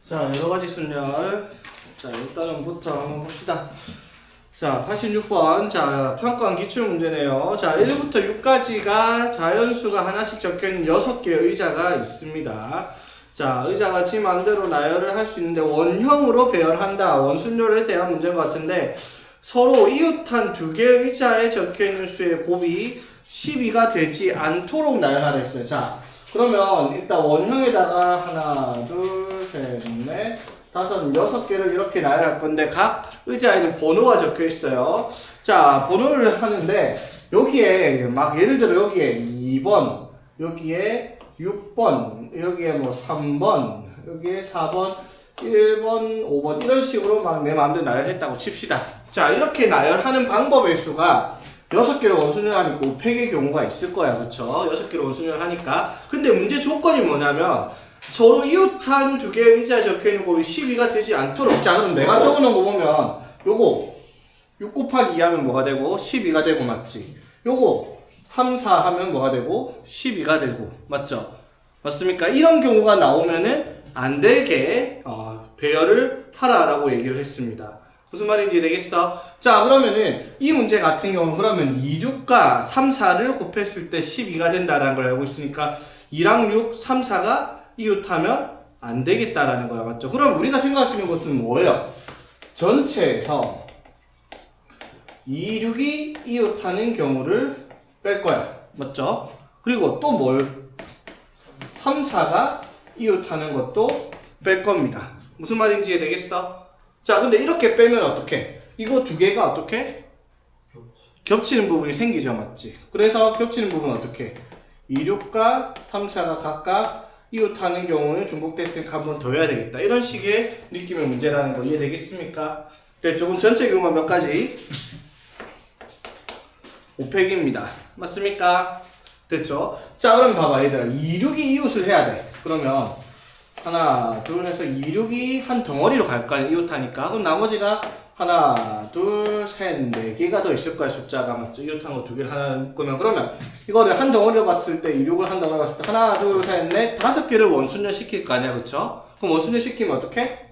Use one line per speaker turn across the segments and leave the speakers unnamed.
자, 여러가지 순열. 자, 일단은부터 한번 봅시다. 자, 86번. 자, 평가원 기출문제네요. 자, 1부터 6까지가 자연수가 하나씩 적혀있는 6개의 의자가 있습니다. 자, 의자가 지 맘대로 나열을 할 수 있는데 원형으로 배열한다. 원순열에 대한 문제인 것 같은데 서로 이웃한 2개의 의자에 적혀있는 수의 곱이 12가 되지 않도록 나열하라 했어요. 자, 그러면 일단 원형에다가 하나, 둘, 셋, 넷, 다섯, 6개를 이렇게 나열할 건데 각 의자에는 번호가 적혀 있어요. 자, 번호를 하는데 여기에 막 예를 들어 여기에 2번, 여기에 6번, 여기에 뭐 3번, 여기에 4번, 1번, 5번 이런 식으로 막 내 마음대로 나열했다고 칩시다. 자, 이렇게 나열하는 방법의 수가 6개로 원순열하니까 5팩의 경우가 있을 거야. 그쵸? 6개로 원순열 하니까. 근데 문제 조건이 뭐냐면 서로 이웃한 2개의 의자에 적혀있는 곱이 12가 되지 않도록. 자, 그럼 내가 적어놓은 거 보면 요거 6 곱하기 2 하면 뭐가 되고 12가 되고 맞지? 요거 3, 4 하면 뭐가 되고 12가 되고 맞죠? 맞습니까? 이런 경우가 나오면은 안 되게 배열을 하라라고 얘기를 했습니다. 무슨 말인지 되겠어? 자, 그러면은 이 문제 같은 경우는 그러면 2, 6과 3, 4를 곱했을 때 12가 된다라는 걸 알고 있으니까 2랑 6, 3, 4가 이웃하면 안 되겠다라는 거야. 맞죠? 그럼 우리가 생각할 수 있는 것은 뭐예요? 전체에서 2, 6이 이웃하는 경우를 뺄 거야. 맞죠? 그리고 또 뭘? 3, 4가 이웃하는 것도 뺄 겁니다. 무슨 말인지 되겠어? 자, 근데 이렇게 빼면 어떡해? 이거 2개가 어떻게? 겹치는 부분이 생기죠, 맞지? 그래서 겹치는 부분은 어떻게? 2, 6과 3, 4가 각각 이웃하는 경우는 중복됐으니까 한 번 더 해야 되겠다. 이런 식의 느낌의 문제라는 거 이해되겠습니까? 네, 조금 전체 경우가 몇 가지? 5팩입니다. 맞습니까? 됐죠? 자, 그럼 봐봐, 얘들아. 2, 6이 이웃을 해야 돼. 그러면 하나, 둘 해서 2, 6이 한 덩어리로 갈 거야. 이웃하니까. 그럼 나머지가 하나, 둘, 셋, 4개가 더 있을 거야. 숫자가 맞죠? 이웃한 거 2개를 하나 묶으면. 그러면 이거를 한 덩어리로 봤을 때 2, 6을 한 덩어리로 봤을 때 하나, 둘, 셋, 넷, 5개를 원순열 시킬 거 아니야. 그쵸? 그럼 원순열 시키면 어떡해?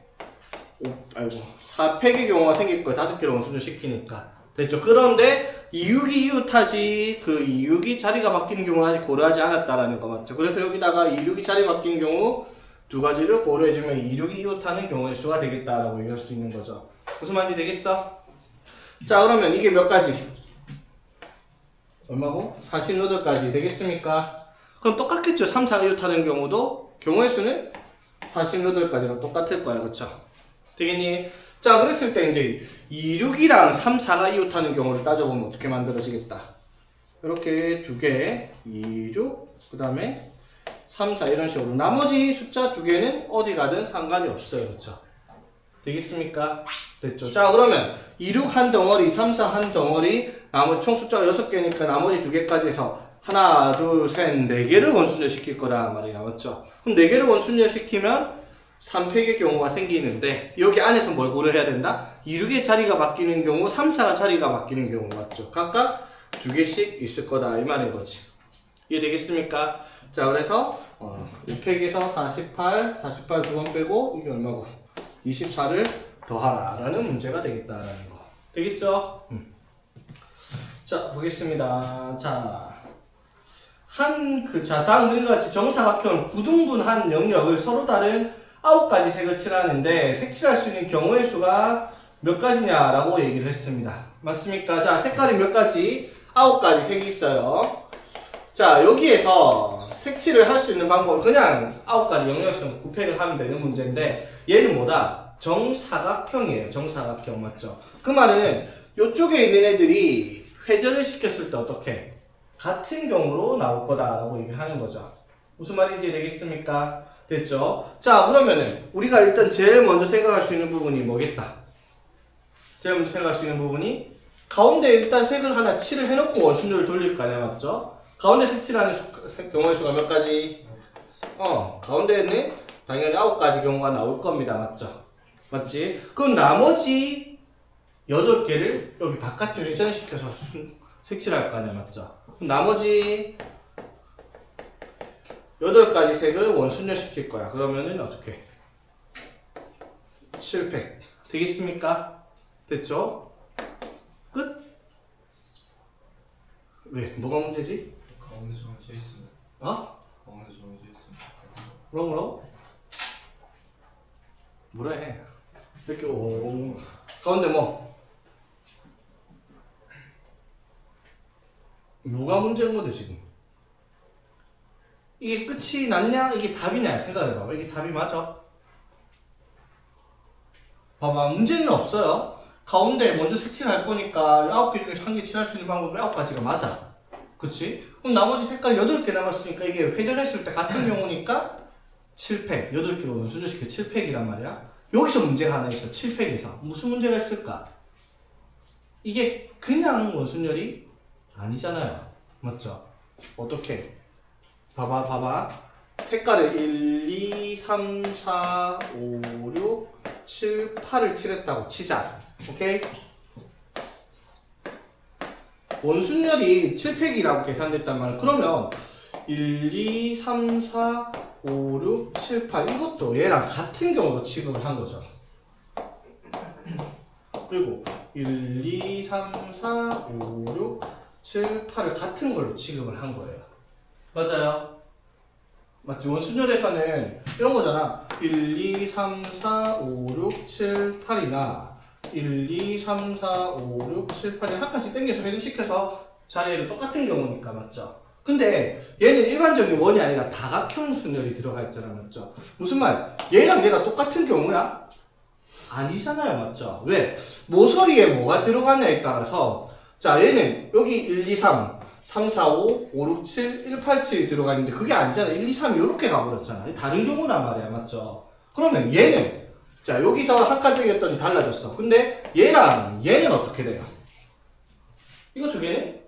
아이고. 4팩의 경우가 생길 거야. 5개를 원순열 시키니까. 됐죠? 그런데 2, 6이 이웃하지 그 2, 6이 자리가 바뀌는 경우는 아직 고려하지 않았다라는 거 맞죠? 그래서 여기다가 2, 6이 자리 바뀌는 경우 2가지를 고려해주면 2, 6이 이웃하는 경우의 수가 되겠다라고 얘기할 수 있는 거죠. 무슨 말인지 되겠어? 자, 그러면 이게 몇 가지? 얼마고? 48가지 되겠습니까? 그럼 똑같겠죠? 3, 4가 이웃하는 경우도 경우의 수는 48가지랑 똑같을 거야. 그쵸? 되겠니? 자, 그랬을 때 이제 2, 6이랑 3, 4가 이웃하는 경우를 따져보면 어떻게 만들어지겠다? 이렇게 2개, 2, 6, 그 다음에 3, 4 이런 식으로 나머지 숫자 2개는 어디 가든 상관이 없어요. 그렇죠? 되겠습니까? 됐죠? 자, 그러면 2, 6 한 덩어리, 3, 4 한 덩어리, 나머지 총 숫자가 6개니까 나머지 2개까지 해서 하나, 둘, 셋, 4개를 원순열 시킬 거다 말이야. 맞죠? 그럼 4개를 원순열 시키면 3팩의 경우가 생기는데 여기 안에서 뭘 고려해야 된다? 2, 6의 자리가 바뀌는 경우, 3, 4가 자리가 바뀌는 경우 맞죠? 각각 2개씩 있을 거다 이 말인 거지. 이해되겠습니까? 자, 그래서 5팩에서 48 2번 빼고 이게 얼마고? 24를 더하라 라는 문제가 되겠다라는 거. 되겠죠? 자, 보겠습니다. 자, 다음 그림과 같이 정사각형 9등분한 영역을 서로 다른 9가지 색을 칠하는데 색칠할 수 있는 경우의 수가 몇 가지냐라고 얘기를 했습니다. 맞습니까? 자, 색깔이 몇 가지? 9가지 색이 있어요. 자, 여기에서 색칠을 할 수 있는 방법은 그냥 9가지 영역에서 9팩을 하면 되는 문제인데 얘는 뭐다? 정사각형이에요. 정사각형 맞죠? 그 말은 이쪽에 있는 애들이 회전을 시켰을 때 어떻게? 같은 경우로 나올 거다라고 얘기하는 거죠. 무슨 말인지 되겠습니까? 됐죠? 자, 그러면은 우리가 일단 제일 먼저 생각할 수 있는 부분이 뭐겠다? 제일 먼저 생각할 수 있는 부분이 가운데 일단 색을 하나 칠을 해놓고 원순열을 돌릴 거 아니야, 맞죠? 가운데 색칠하는 경우의 수가 몇 가지? 가운데에는 당연히 9가지 경우가 나올 겁니다, 맞죠? 맞지? 그럼 나머지 8개를 여기 바깥에 회전시켜서 색칠할 거 아니야, 맞죠? 그럼 나머지 8가지 색을 원순열 시킬 거야. 그러면은 어떻게? 7팩. 되겠습니까? 됐죠? 끝? 왜? 뭐가 문제지?
가운데 정해져 있으면
어?
가운데 정해져 있으면
뭐라고? 뭐라 해? 이렇게 가운데 뭐? 뭐가 문제인 건데 지금? 이게 끝이 났냐? 이게 답이냐? 생각해봐. 이게 답이 맞아? 봐봐, 문제는 없어요. 가운데 먼저 색칠할 거니까 9개 중에 한 개 칠할 수 있는 방법은 9가지가 맞아. 그치? 그럼 나머지 색깔 8개 남았으니까 이게 회전했을 때 같은 경우니까 7팩, 8개로 원순열시켜 7팩이란 말이야. 여기서 문제가 하나 있어. 7팩에서. 무슨 문제가 있을까? 이게 그냥 원순열이 아니잖아요. 맞죠? 어떻게? 봐봐. 색깔을 1, 2, 3, 4, 5, 6, 7, 8을 칠했다고 치자. 오케이? 원순열이 7팩이라고 계산됐단 말이야. 그러면 1, 2, 3, 4, 5, 6, 7, 8 이것도 얘랑 같은 경우로 취급을 한 거죠. 그리고 1, 2, 3, 4, 5, 6, 7, 8을 같은 걸로 취급을 한 거예요. 맞아요? 맞지? 원순열에서는 이런 거잖아. 1, 2, 3, 4, 5, 6, 7, 8이나 1, 2, 3, 4, 5, 6, 7, 8을 한 칸씩 당겨서 회전시켜서 자리를 똑같은 경우니까 맞죠? 근데 얘는 일반적인 원이 아니라 다각형 순열이 들어가 있잖아. 맞죠? 무슨 말? 얘랑 얘가 똑같은 경우야? 아니잖아요. 맞죠? 왜? 모서리에 뭐가 들어가냐에 따라서 자 얘는 여기 1, 2, 3 3, 4, 5, 5, 6, 7, 1, 8, 7이 들어가 있는데 그게 아니잖아. 1, 2, 3이 이렇게 가버렸잖아. 다른 경우란 말이야. 맞죠? 그러면 얘는 자 여기서 한 칸 땡겼더니 달라졌어. 근데 얘는 어떻게 돼요? 이거 두 개는?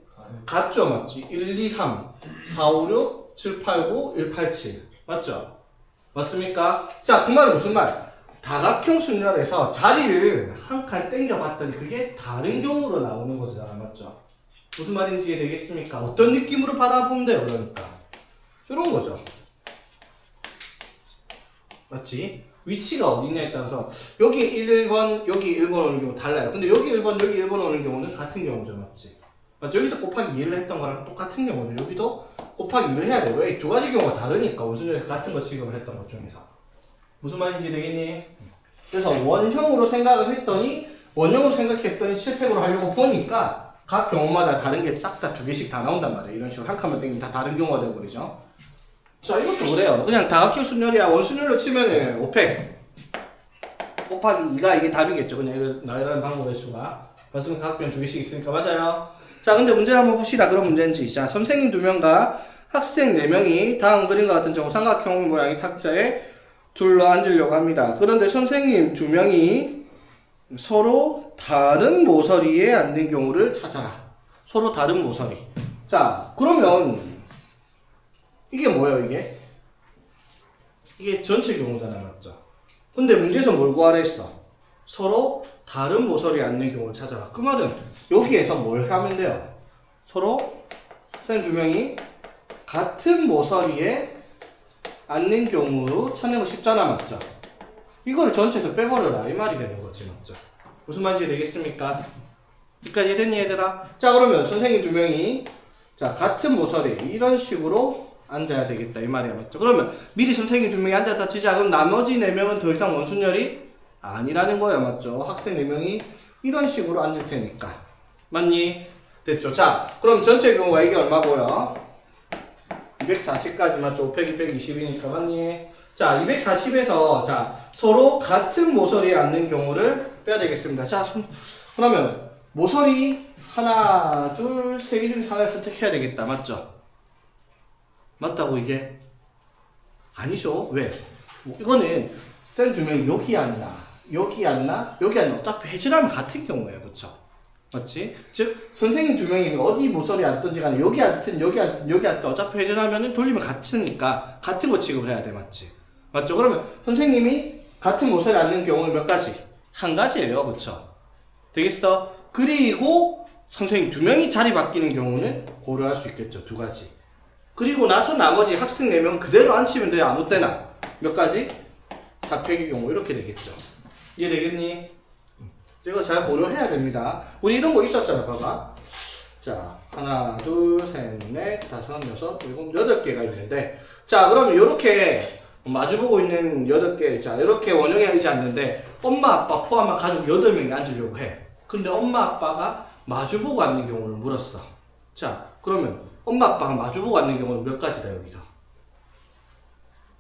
같죠? 맞지? 1, 2, 3, 4, 5, 6, 7, 8, 9, 1, 8, 7 맞죠? 맞습니까? 자 그 말은 무슨 말? 다각형 순열에서 자리를 한 칸 땡겨봤더니 그게 다른 경우로 나오는 거잖아. 맞죠? 무슨 말인지 되겠습니까? 어떤 느낌으로 바라보면 돼요? 그러니까 이런 거죠. 맞지? 위치가 어디냐에 따라서 여기 1번, 여기 1번 오는 경우 달라요. 근데 여기 1번, 여기 1번 오는 경우는 같은 경우죠. 맞지? 맞죠? 여기서 곱하기 2를 했던 거랑 똑같은 경우죠. 여기도 곱하기 2를 해야 돼요. 왜? 두 가지 경우가 다르니까 원순열에서 같은 거 취급을 했던 것 중에서 무슨 말인지 되겠니? 그래서 원형으로 생각을 했더니 원형으로 생각했더니 7팩으로 하려고 보니까 각 경우마다 다른 게 싹 다 2개씩 다 나온단 말이에요. 이런 식으로 한 칸만 땡기면 다 다른 경우가 되어버리죠. 자 이것도 그래요. 그냥 다각형 순열이야. 원순열로 치면은 5팩 곱하기 2가 이게 답이겠죠. 그냥 나열하는 방법의 수가. 맞으면 각변 2개씩 있으니까 맞아요. 자 근데 문제를 한번 봅시다. 그런 문제인지. 자 선생님 2명과 학생 4명이 다음 그림과 같은 경우 삼각형 모양의 탁자에 둘러 앉으려고 합니다. 그런데 선생님 2명이 서로 다른 모서리에 앉는 경우를 찾아라. 서로 다른 모서리. 자 그러면 이게 뭐예요? 이게 전체 경우잖아. 맞죠? 근데 문제에서 뭘 구하라 했어? 서로 다른 모서리에 앉는 경우를 찾아라. 그 말은 여기에서 뭘 하면 돼요? 서로 선생님 2명이 같은 모서리에 앉는 경우로 찾는 거 쉽잖아. 맞죠? 이거를 전체에서 빼버려라 이 말이 되는 거지. 맞죠? 무슨 말인지 되겠습니까? 여기까지 이해됐니 얘들아? 자 그러면 선생님 2명이 자 같은 모서리 이런 식으로 앉아야 되겠다 이 말이야. 맞죠? 그러면 미리 선생님 2명이 앉았다 치자. 그럼 나머지 4명은 더 이상 원순열이 아니라는 거야. 맞죠? 학생 4명이 이런 식으로 앉을 테니까 맞니? 됐죠? 자 그럼 전체 경우가 이게 얼마고요? 240까지 맞죠? 5팩 220이니까 맞니? 자 240에서 자 서로 같은 모서리에 앉는 경우를 빼야 되겠습니다. 자 그러면 모서리 하나 둘 세 개 중에 하나를 선택해야 되겠다. 맞죠? 맞다고 이게? 아니죠. 왜? 이거는 쌤 2명이 여기 앉나 여기 앉나 여기 앉나 어차피 해지라면 같은 경우예요. 그쵸? 맞지? 즉 선생님 2명이 어디 모서리에 앉든지 간에 여기 앉든 여기 앉든 여기 앉든 어차피 회전하면은 돌리면 같으니까 같은 거 취급을 해야 돼. 맞지? 맞죠? 그러면 선생님이 같은 모서리에 앉는 경우는 몇 가지? 한 가지예요. 그쵸? 되겠어? 그리고 선생님 2명이 자리 바뀌는 경우는 고려할 수 있겠죠. 2가지. 그리고 나서 나머지 학생 4명 그대로 앉히면 돼요. 아무 때나. 몇 가지? 4팩의 경우 이렇게 되겠죠. 이해되겠니? 이거 잘 고려해야 됩니다. 우리 이런 거 있었잖아, 봐봐. 자, 하나, 둘, 셋, 넷, 다섯, 여섯, 일곱, 8개가 있는데, 자, 그러면 이렇게 마주보고 있는 8개, 자, 이렇게 원형이 하지 않는데, 엄마, 아빠 포함한 가족 8명이 앉으려고 해. 근데 엄마, 아빠가 마주보고 앉는 경우를 물었어. 자, 그러면 엄마, 아빠가 마주보고 앉는 경우는 몇 가지다, 여기서?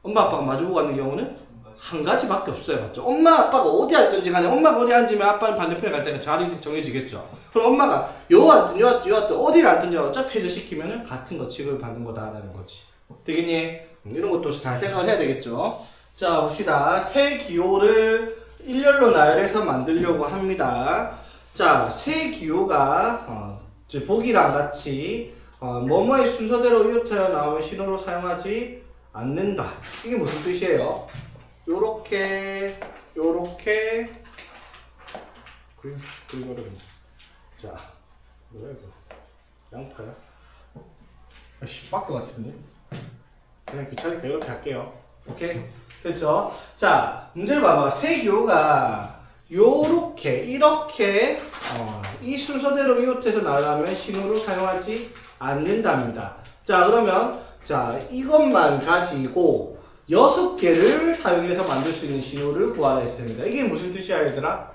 엄마, 아빠가 마주보고 앉는 경우는 한 가지밖에 없어요, 맞죠? 엄마, 아빠가 어디 앉든지 간에 엄마가 어디 앉으면 아빠는 반대편에 갈 때가 자리 정해지겠죠. 그럼 엄마가 요 앉든 요 앉든 요 앉든 어디를 앉든지 어차피 해제시키면은 같은 거 취급을 받는 거다라는 거지. 되겠니? 이런 것도 잘 생각을 해야 되겠죠. 자, 봅시다. 세 기호를 일렬로 나열해서 만들려고 합니다. 자, 세 기호가 이제 보기랑 같이 뭐뭐의 순서대로 이웃하여 나오는 신호로 사용하지 않는다. 이게 무슨 뜻이에요? 요렇게 요렇게 그리고 자, 뭐야 이거? 양파야? 아씨, 빠꾸 같은데? 그냥 귀찮으니까 이렇게 할게요. 오케이? 됐죠? 자, 문제를 봐봐. 세 기호가 요렇게 이렇게 이 순서대로 이웃해서 나가면 신호를 사용하지 않는답니다. 자, 그러면 자, 이것만 가지고 6개를 사용해서 만들 수 있는 신호를 구하라 했습니다. 이게 무슨 뜻이야, 얘들아?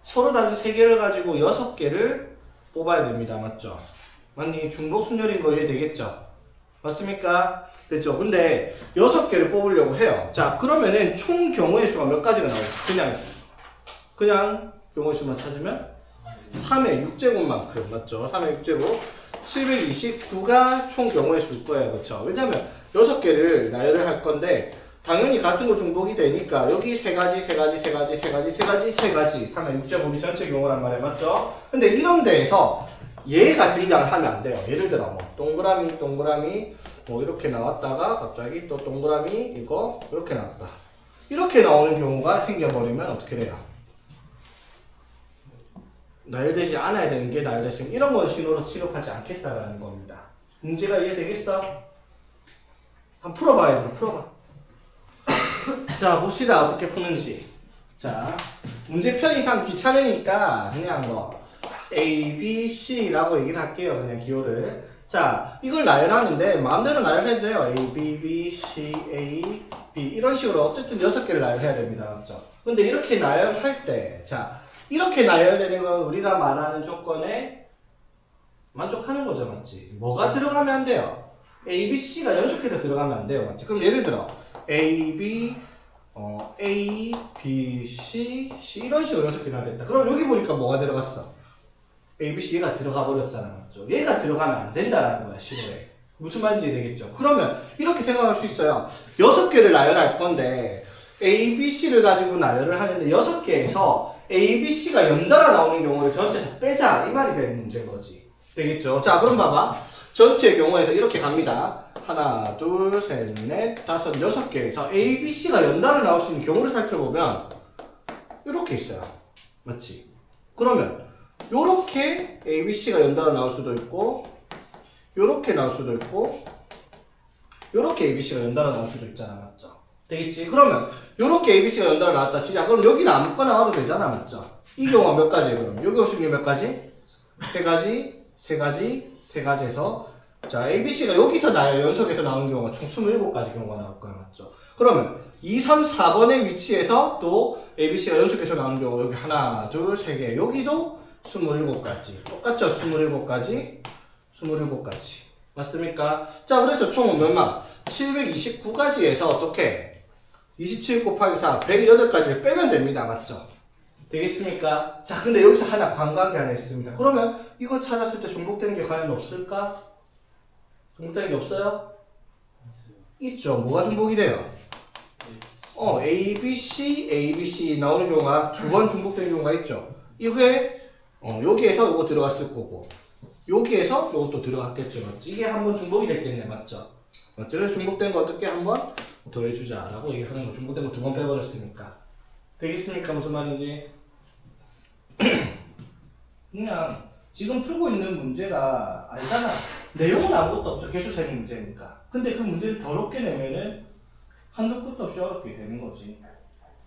서로 다른 3개를 가지고 6개를 뽑아야 됩니다. 맞죠? 맞니? 중복순열인 거 이해되겠죠? 맞습니까? 됐죠? 근데 6개를 뽑으려고 해요. 자, 그러면은 총 경우의 수가 몇 가지가 나오죠? 그냥 경우의 수만 찾으면 3의 6제곱만큼, 맞죠? 3의 6제곱 729가 총 경우의 수일 거예요. 그렇죠? 왜냐면 6개를 나열을 할 건데 당연히 같은 거 중복이 되니까 여기 3가지 3의 6제곱이 전체 경우란 말이에요. 맞죠? 근데 이런 데에서 얘가 등장을 하면 안 돼요. 예를 들어 뭐 동그라미 뭐 이렇게 나왔다가 갑자기 또 동그라미 이거 이렇게 나왔다. 이렇게 나오는 경우가 생겨버리면 어떻게 돼요? 나열되지 않아야 되는 게 나열됐으면 이런 건 신호로 취급하지 않겠다라는 겁니다. 문제가 이해되겠어? 한번 풀어봐요. 풀어봐. 자, 봅시다. 어떻게 푸는지. 자, 문제 편의상 귀찮으니까 그냥 뭐 A, B, C라고 얘기를 할게요. 그냥 기호를. 자, 이걸 나열하는데 마음대로 나열해도 돼요. A, B, B, C, A, B 이런 식으로 어쨌든 6개를 나열해야 됩니다. 맞죠? 근데 이렇게 나열할 때 자, 이렇게 나열되는 건 우리가 말하는 조건에 만족하는 거죠. 맞지? 뭐가 들어가면 안 돼요? A, B, C가 연속해서 들어가면 안 돼요. 맞지? 그럼 예를 들어 A, B, C, C 이런 식으로 연속해 나야 된다. 그럼 여기 보니까 뭐가 들어갔어? A, B, C 얘가 들어가 버렸잖아. 맞죠? 얘가 들어가면 안 된다라는 거야. 시로에. 무슨 말인지 되겠죠? 그러면 이렇게 생각할 수 있어요. 6개를 나열할 건데 A, B, C를 가지고 나열을 하는데 6개에서 A, B, C가 연달아 나오는 경우를 전체 다 빼자. 이 말이 되는 문제인 거지. 되겠죠? 자, 그럼 봐봐. 전체 경우에서 이렇게 갑니다. 하나, 둘, 셋, 넷, 다섯, 6개에서 A, B, C가 연달아 나올 수 있는 경우를 살펴보면 이렇게 있어요. 맞지? 그러면 요렇게 A, B, C가 연달아 나올 수도 있고 요렇게 나올 수도 있고 요렇게 A, B, C가 연달아 나올 수도 있잖아. 맞죠? 되겠지? 그러면 요렇게 A, B, C가 연달아 나왔다 치자. 그럼 여기는 아무거나 나와도 되잖아. 맞죠? 이 경우가 몇 가지예요? 그럼 여기 올 수 있는 게 몇 가지? 3가지에서 자, A, B, C가 여기서 연속해서 나오는 경우가 총 27가지 경우가 나올 거야. 맞죠? 그러면 2, 3, 4번의 위치에서 또 A, B, C가 연속해서 나오는 경우 여기 하나, 둘, 세 개. 여기도 27가지. 똑같죠? 27가지. 맞습니까? 자, 그래서 총은 몇만? 729가지에서 어떻게? 27 곱하기 4, 108가지를 빼면 됩니다. 맞죠? 되겠습니까? 자, 근데 여기서 하나 관광이 하나 있습니다. 그러면 이거 찾았을 때 중복되는 게 과연 없을까? 중복되는 게 없어요? 있죠. 뭐가 중복이 돼요? A, B, C 나오는 경우가 2번 중복되는 경우가 있죠. 이후에 여기에서 이거 들어갔을 거고 여기에서 이것도 들어갔겠죠. 맞지? 이게 한번 중복이 됐겠네. 맞죠? 맞죠? 그래서 중복된 거 어떻게 한번 더해주자 라고 얘기하는 거. 중복된 거 2번 빼버렸으니까. 되겠습니까? 무슨 말인지? 그냥 지금 풀고 있는 문제가 알잖아. 내용은 아무것도 없죠. 개수세미 문제니까. 근데 그 문제를 더럽게 내면은 한도 끝도 없이 어렵게 되는 거지.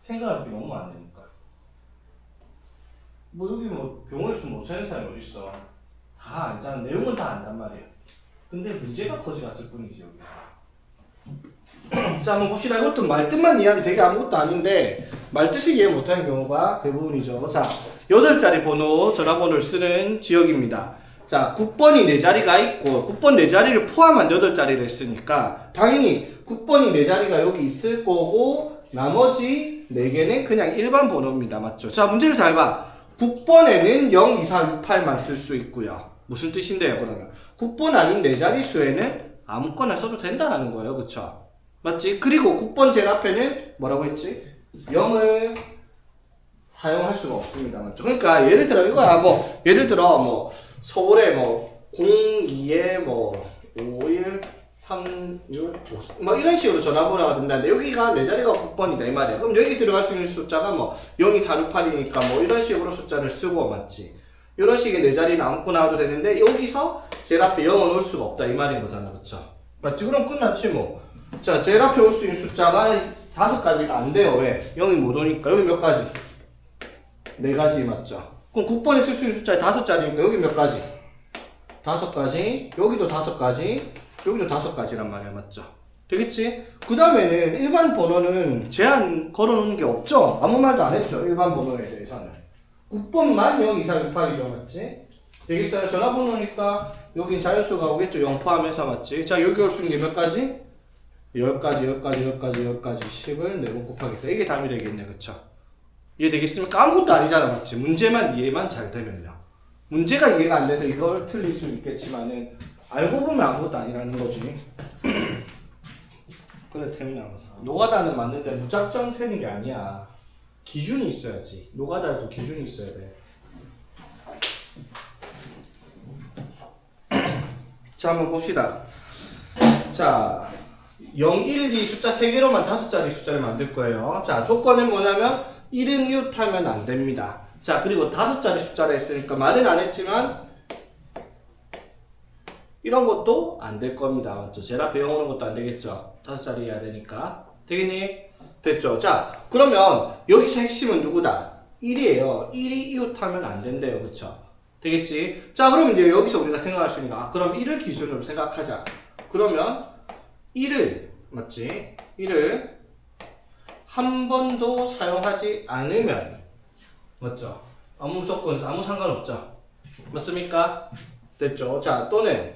생각할 게 너무 많으니까. 뭐 여기 뭐 병원에서 못 사는 사람이 어디 있어? 다 안잖아. 내용은 다 안단 말이야. 근데 문제가 거지 같을 뿐이지 여기서. 자, 한번 봅시다. 이것도 말뜻만 이해하면 되게 아무것도 아닌데 말뜻을 이해 못하는 경우가 대부분이죠. 자, 8자리 번호, 전화번호를 쓰는 지역입니다. 자, 국번이 4자리가 있고 국번 4자리를 포함한 8자리를 했으니까 당연히 국번이 4자리가 여기 있을 거고 나머지 4개는 그냥 일반 번호입니다. 맞죠? 자, 문제를 잘 봐. 국번에는 0, 2, 4, 6, 8만 쓸 수 있고요. 무슨 뜻인데요, 그러면? 국번 아닌 4자리 수에는 아무거나 써도 된다는 거예요. 그쵸? 맞지? 그리고 국번 제일 앞에는 뭐라고 했지? 0을 사용할 수가 없습니다. 맞죠? 그러니까 예를 들어 이거야. 뭐 예를 들어 뭐 서울에 뭐 02에 뭐 51 36 뭐 이런 식으로 전화번호가 된다는데 여기가 4자리가 국번이다 이 말이야. 그럼 여기 들어갈 수 있는 숫자가 뭐 0, 2, 4, 6, 8이니까 뭐 이런 식으로 숫자를 쓰고 맞지? 이런 식의 4자리는 아무거나 나와도 되는데 여기서 제일 앞에 0은 올 수가 없다 이 말인 거잖아. 그쵸? 맞지? 그럼 끝났지 뭐. 자, 제일 앞에 올 수 있는 숫자가 5가지가 안 돼요. 왜? 0이 못 오니까. 여기 몇 가지? 4가지 맞죠? 그럼 국번에 쓸 수 있는 숫자가 5자리니까 여기 몇 가지? 5가지. 여기도 5가지. 여기도 5가지란 말이야. 맞죠? 되겠지? 그 다음에는 일반 번호는 제한 걸어놓은 게 없죠? 아무 말도 안 했죠? 일반 번호에 대해서는. 국번만 0, 2, 4, 6, 8이죠. 맞지? 되겠어요? 전화번호니까 여긴 자연수가 오겠죠? 0 포함해서 맞지? 자, 여기 올 수 있는 게 몇 가지? 10가지, 10가지, 10가지, 10가지, 10을 4번 곱하겠다. 이게 답이 되겠네. 그쵸? 이해되겠습니까? 아무것도 아니잖아. 맞지? 문제만 이해만 잘 되면요. 문제가 이해가 안 돼서 이걸 틀릴 수 있겠지만은 알고 보면 아무것도 아니라는 거지. 그래, 태민아. 노가다는 맞는데 무작정 세는 게 아니야. 기준이 있어야지. 노가다에도 기준이 있어야 돼. 자, 한번 봅시다. 자, 0, 1, 2 숫자 3개로만 5자리 숫자를 만들 거예요. 자, 조건은 뭐냐면 1은 이웃하면 안 됩니다. 자, 그리고 5자리 숫자를 했으니까 말은 안 했지만 이런 것도 안 될 겁니다. 맞죠? 제일 앞에 0 오는 것도 안 되겠죠? 5자리 해야 되니까. 되겠니? 됐죠? 자, 그러면 여기서 핵심은 누구다? 1이에요. 1이 이웃하면 안 된대요. 그쵸? 되겠지? 자, 그럼 이제 여기서 우리가 생각할 수 있는 거, 그럼 1을 기준으로 생각하자. 그러면 1을, 맞지? 1을 한 번도 사용하지 않으면, 맞죠? 아무 조건, 아무 상관없죠? 맞습니까? 됐죠? 자, 또는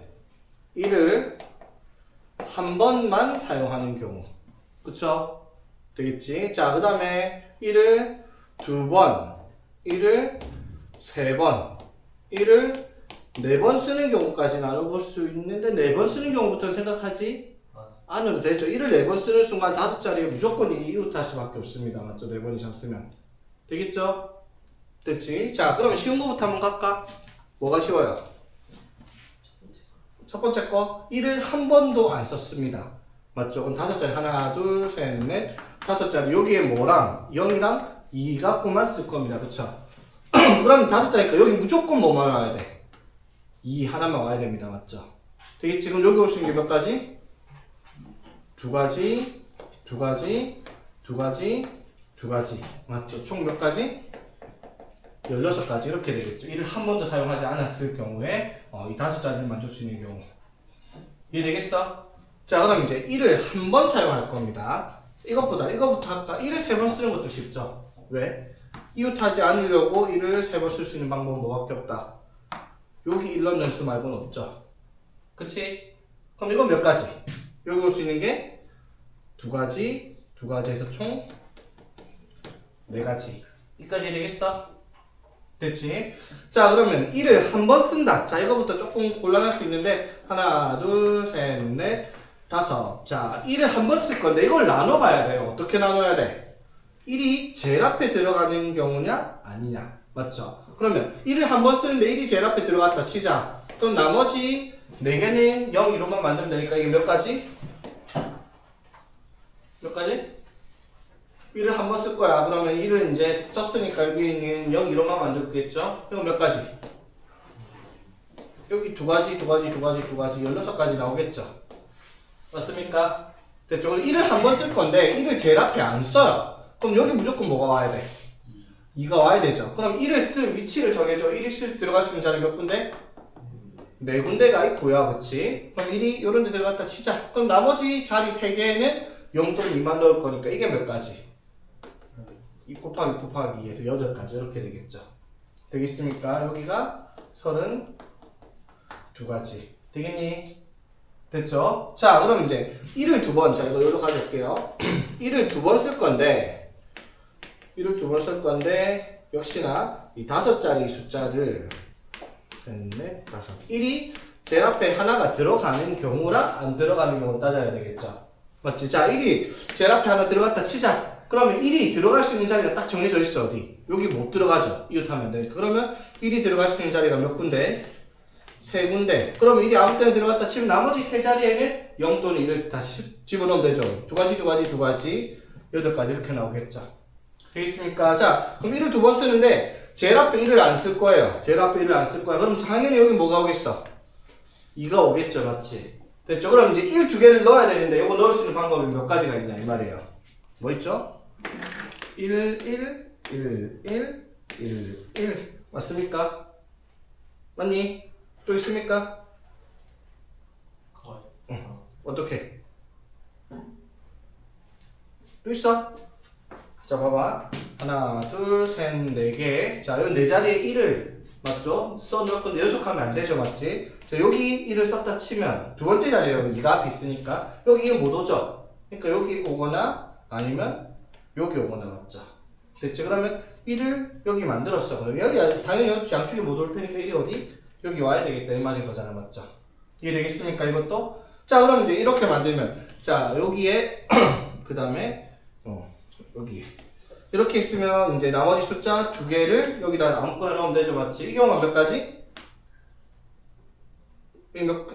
1을 한 번만 사용하는 경우. 그쵸? 되겠지? 자, 그 다음에 1을 2번, 1을 3번, 1을 4번 쓰는 경우까지 나눠볼 수 있는데 4번 쓰는 경우부터는 생각하지 않아도 되죠. 1을 4번 쓰는 순간 5자리에 무조건 이웃할 수밖에 없습니다. 맞죠? 4번 이상 쓰면. 되겠죠? 됐지? 자, 그러면 쉬운 거부터 한번 갈까? 뭐가 쉬워요? 첫 번째 거 1을 한 번도 안 썼습니다. 맞죠? 그럼 5자리 하나, 둘, 셋, 넷, 5자리 여기에 뭐랑 0이랑 2 갖고만 쓸 겁니다. 그쵸? 그럼 5자리니까 여기 무조건 뭐만 와야 돼? 2 하나만 와야 됩니다. 맞죠? 되겠지? 그럼 여기 올 수 있는 게 몇 가지? 2가지, 2가지, 2가지, 2가지. 맞죠? 총 몇 가지? 16가지 이렇게 되겠죠. 1을 한 번도 사용하지 않았을 경우에 이 5자리를 만들 수 있는 경우. 이해되겠어? 자, 그럼 이제 1을 한 번 사용할 겁니다. 이것보다 이거부터 할까? 1을 3번 쓰는 것도 쉽죠? 왜? 이웃하지 않으려고 1을 3번 쓸 수 있는 방법은 뭐밖에 없다? 여기 1 넣는 수 말고는 없죠. 그치? 그럼 이건 몇 가지? 여기 올 수 있는 게 2가지, 2가지에서 총 4가지. 여기까지 되겠어? 됐지? 자, 그러면 1을 한 번 쓴다. 자, 이거부터 조금 곤란할 수 있는데 하나, 둘, 셋, 넷, 5. 자, 1을 한 번 쓸 건데 이걸 나눠봐야 돼요. 어떻게 나눠야 돼? 1이 제일 앞에 들어가는 경우냐? 아니냐? 맞죠? 그러면 1을 한 번 쓰는데 1이 제일 앞에 들어갔다 치자. 그럼 나머지 4개는 0, 1로만 만들면 되니까 이게 몇 가지? 몇 가지? 1을 한 번 쓸 거야. 그러면 1을 이제 썼으니까 여기 있는 0, 1로만 만들겠죠? 그럼 몇 가지? 여기 2가지, 2가지, 2가지, 2가지, 16가지 나오겠죠? 맞습니까? 됐죠? 1을 한 번 쓸 건데 1을 제일 앞에 안 써요. 그럼 여기 무조건 뭐가 와야 돼? 2가 와야 되죠. 그럼 1을 쓸 위치를 정해줘. 1이 쓸 들어갈 수 있는 자리 몇 군데? 네 군데가 있고요. 그치? 그럼 1이 요런 데 들어갔다 치자. 그럼 나머지 자리 3개에는 0 또는 2만 넣을 거니까 이게 몇 가지? 2 곱하기 2 곱하기 2에서 8가지 이렇게 되겠죠. 되겠습니까? 여기가 32가지. 되겠니? 됐죠? 자, 그럼 이제 1을 2번, 자, 이거 여기로 가져올게요. 1을 2번 쓸 건데, 역시나 이 5자리 숫자를, 셋, 넷, 5. 1이 제일 앞에 하나가 들어가는 경우랑 안 들어가는 경우를 따져야 되겠죠. 맞지? 자, 1이 제일 앞에 하나 들어갔다 치자. 그러면 1이 들어갈 수 있는 자리가 딱 정해져 있어, 어디? 여기 못 들어가죠. 이렇다면 되니까. 그러면 1이 들어갈 수 있는 자리가 몇 군데? 3군데. 그러면 1이 아무 때나 들어갔다 치면 나머지 3자리에는 0 또는 1을 다 집어넣으면 되죠. 2가지, 8가지 이렇게 나오겠죠. 되겠습니까? 자, 그럼 1을 2번 쓰는데 제일 앞에 1을 안 쓸 거예요. 그럼 당연히 여기 뭐가 오겠어? 2가 오겠죠. 맞지? 됐죠? 그럼 이제 1 2개를 넣어야 되는데 이거 넣을 수 있는 방법이 몇 가지가 있냐 이 말이에요. 뭐 있죠? 1, 1, 1, 1, 1, 1 맞습니까? 맞니? 또 있습니까? 어떻게? 또 있어? 자, 봐봐. 하나, 둘, 셋, 4개. 자, 요 4자리에 1을, 맞죠? 써놓을 건데 연속하면 안 되죠, 맞지? 자, 여기 1을 썼다 치면, 두 번째 자리에 2가 앞에 있으니까, 여기 1 못 오죠? 그러니까 여기 오거나, 아니면, 여기 오거나, 맞죠? 됐지? 그러면 1을 여기 만들었어. 그럼 여기, 당연히 양쪽에 못 올 테니까 1이 어디? 여기 와야 되겠다. 이 말인 거잖아, 맞죠? 이해 되겠습니까, 이것도? 자, 그럼 이제 이렇게 만들면, 자, 여기에, 그 다음에, 여기. 이렇게 있으면, 이제 나머지 숫자 2개를 여기다 아무거나 넣으면 되죠, 맞지? 이 경우가 몇 가지?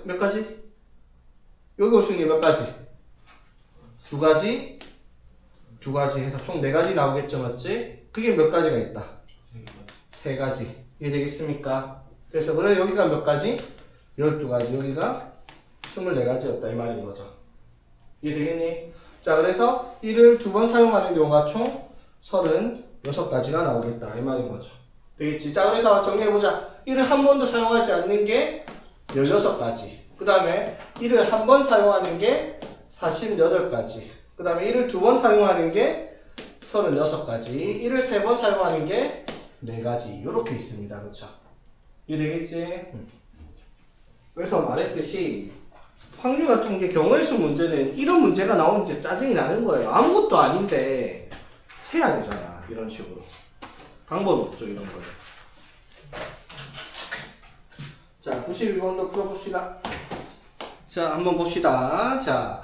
몇 가지? 여기 올 수 있는 게 몇 가지? 2가지? 2가지 해서 총 4가지 나오겠죠, 맞지? 그게 몇 가지가 있다? 3가지. 이해 되겠습니까? 그래서 그래 여기가 몇 가지? 12가지. 여기가 24가지였다 이 말인 거죠. 이해 되겠니? 자, 그래서 1을 2번 사용하는 경우가 총 36가지가 나오겠다 이 말인 거죠. 되겠지? 자, 그래서 정리해보자. 1을 한 번도 사용하지 않는 게 16가지. 그 다음에 1을 한 번 사용하는 게 48가지. 그 다음에 1을 2번 사용하는 게 36가지. 1을 3번 사용하는 게 4가지. 이렇게 있습니다. 그렇죠? 이해되겠지? 그래서 말했듯이 확률 같은 게 경우의 수 문제는 이런 문제가 나오면 이제 짜증이 나는 거예요. 아무것도 아닌데 세야 되잖아. 이런 식으로. 방법 없죠. 이런 거. 자, 92번도 풀어봅시다. 자, 한번 봅시다. 자,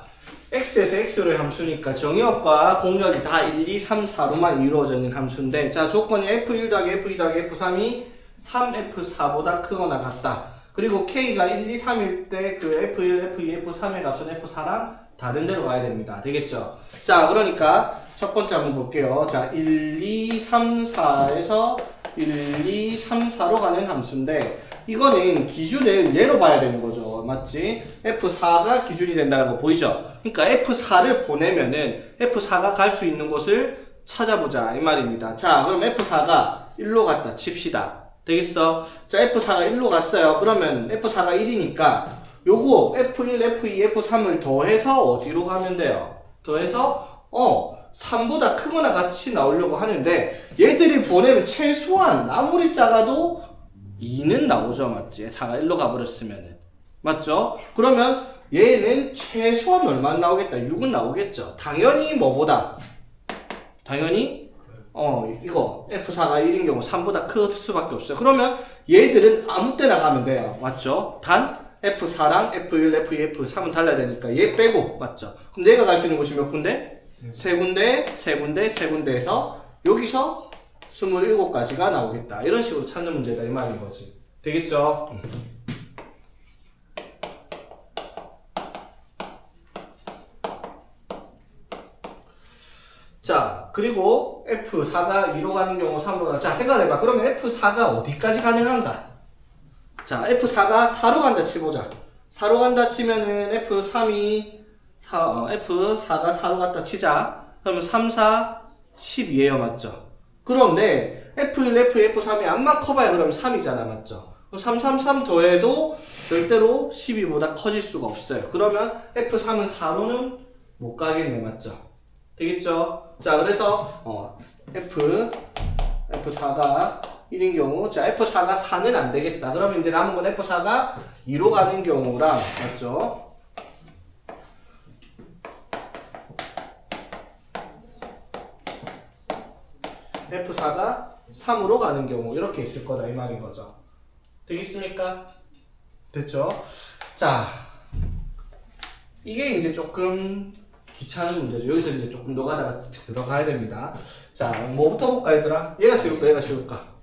x에서 x로의 함수니까 정의역과 공역이 다 1, 2, 3, 4로만 이루어져 있는 함수인데, 자, 조건이 f1 더하기 f2 더하기 f3이 3f4보다 크거나 같다. 그리고 k가 1, 2, 3일 때 그 f1, f2, f3의 값은 f4랑 다른 데로 가야 됩니다. 되겠죠? 자, 그러니까 첫 번째 한번 볼게요. 자, 1, 2, 3, 4에서 1, 2, 3, 4로 가는 함수인데, 이거는 기준을 얘로 봐야 되는 거죠. 맞지? F4가 기준이 된다는 거 보이죠? 그러니까 F4를 보내면은 F4가 갈 수 있는 곳을 찾아보자 이 말입니다. 자, 그럼 F4가 1로 갔다 칩시다. 되겠어? 자, F4가 1로 갔어요. 그러면 F4가 1이니까 요거 F1, F2, F3을 더해서 어디로 가면 돼요? 더해서 3보다 크거나 같이 나오려고 하는데, 얘들이 보내면 최소한 아무리 작아도 2는 나오죠. 맞지? 4가 1로 가버렸으면은. 맞죠? 그러면 얘는 최소한 얼마 나오겠다? 6은 나오겠죠. 당연히 뭐보다? 당연히 이거 F4가 1인 경우 3보다 클 수밖에 없어요. 그러면 얘들은 아무 때나 가면 돼요. 맞죠? 단 F4랑 F1, F2, F3은 달라야 되니까 얘 빼고. 맞죠? 그럼 내가 갈 수 있는 곳이 몇 군데? 3군데, 3군데, 3군데에서 여기서 27가지가 나오겠다. 이런 식으로 찾는 문제다 이 말인 거지. 되겠죠? 자, 그리고 F4가 2로 가는 경우 3로 가는. 자, 생각해봐. 그러면 F4가 어디까지 가능한가? 자, F4가 4로 간다 치보자. 4로 간다 치면은 F4가 4로 갔다 치자. 그러면 3, 4, 12에요. 맞죠? 그런데 F1, F2, F3이 암만 커봐야 그러면 3이잖아. 맞죠? 3, 3, 3 더해도 절대로 12보다 커질 수가 없어요. 그러면 F3은 4로는 못 가겠네. 맞죠? 되겠죠? 자, 그래서 F4가 1인 경우, 자, F4가 4는 안 되겠다. 그러면 이제 남은 건 F4가 2로 가는 경우랑, 맞죠? F4가 3으로 가는 경우, 이렇게 있을 거다. 이 말인 거죠. 되겠습니까? 됐죠? 자, 이게 이제 조금 귀찮은 문제죠. 여기서 이제 조금 노가다가 들어가야 됩니다. 자, 뭐부터 볼까, 얘들아? 얘가 쉬울까, 얘가 쉬울까?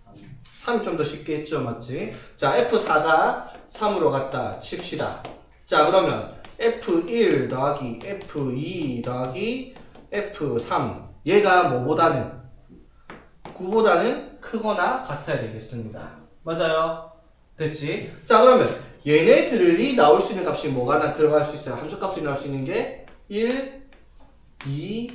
3이 좀 더 쉽게 했죠, 맞지? 자, F4가 3으로 갔다 칩시다. 자, 그러면 F1 더하기 F2 더하기 F3. 얘가 뭐보다는? 9보다는 크거나 같아야 되겠습니다. 맞아요? 됐지? 자, 그러면 얘네들이 나올 수 있는 값이 뭐가 들어갈 수 있어요? 함수값들이 나올 수 있는 게 1, 2,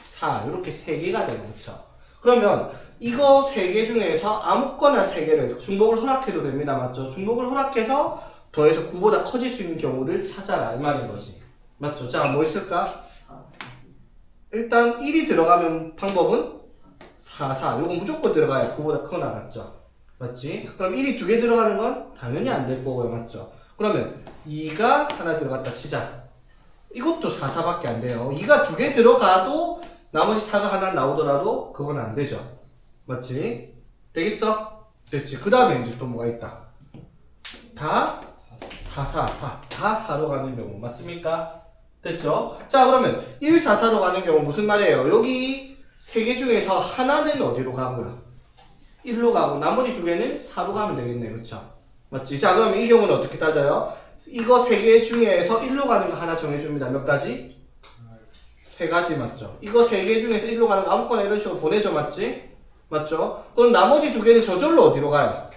4 이렇게 3개가 되는 거죠. 그러면 이거 3개 중에서 아무거나 3개를 중복을 허락해도 됩니다. 맞죠? 중복을 허락해서 더해서 9보다 커질 수 있는 경우를 찾아라 이 말인 거지. 맞죠? 자, 뭐 있을까? 일단 1이 들어가면 방법은 4, 4. 요거 무조건 들어가야 9보다 크거나 같죠? 맞지? 그럼 1이 2개 들어가는 건 당연히 안 될 거고요. 맞죠? 그러면 2가 하나 들어갔다 치자. 이것도 4, 4밖에 안 돼요. 2가 2개 들어가도 나머지 4가 하나 나오더라도 그건 안 되죠. 맞지? 되겠어? 됐지? 그 다음에 이제 또 뭐가 있다? 다 4, 4, 4. 다 4로 가는 경우. 맞습니까? 됐죠? 자, 그러면 1, 4, 4로 가는 경우 무슨 말이에요? 여기 3개 중에서 하나는 어디로 가고요? 1로 가고 나머지 2개는 4로 가면 되겠네. 그렇죠? 맞지? 자, 그러면 이 경우는 어떻게 따져요? 이거 3개 중에서 1로 가는 거 하나 정해줍니다. 몇 가지? 3가지 맞죠? 이거 3개 중에서 1로 가는 거 아무거나 이런 식으로 보내줘. 맞지? 맞죠? 그럼 나머지 2개는 저절로 어디로 가요?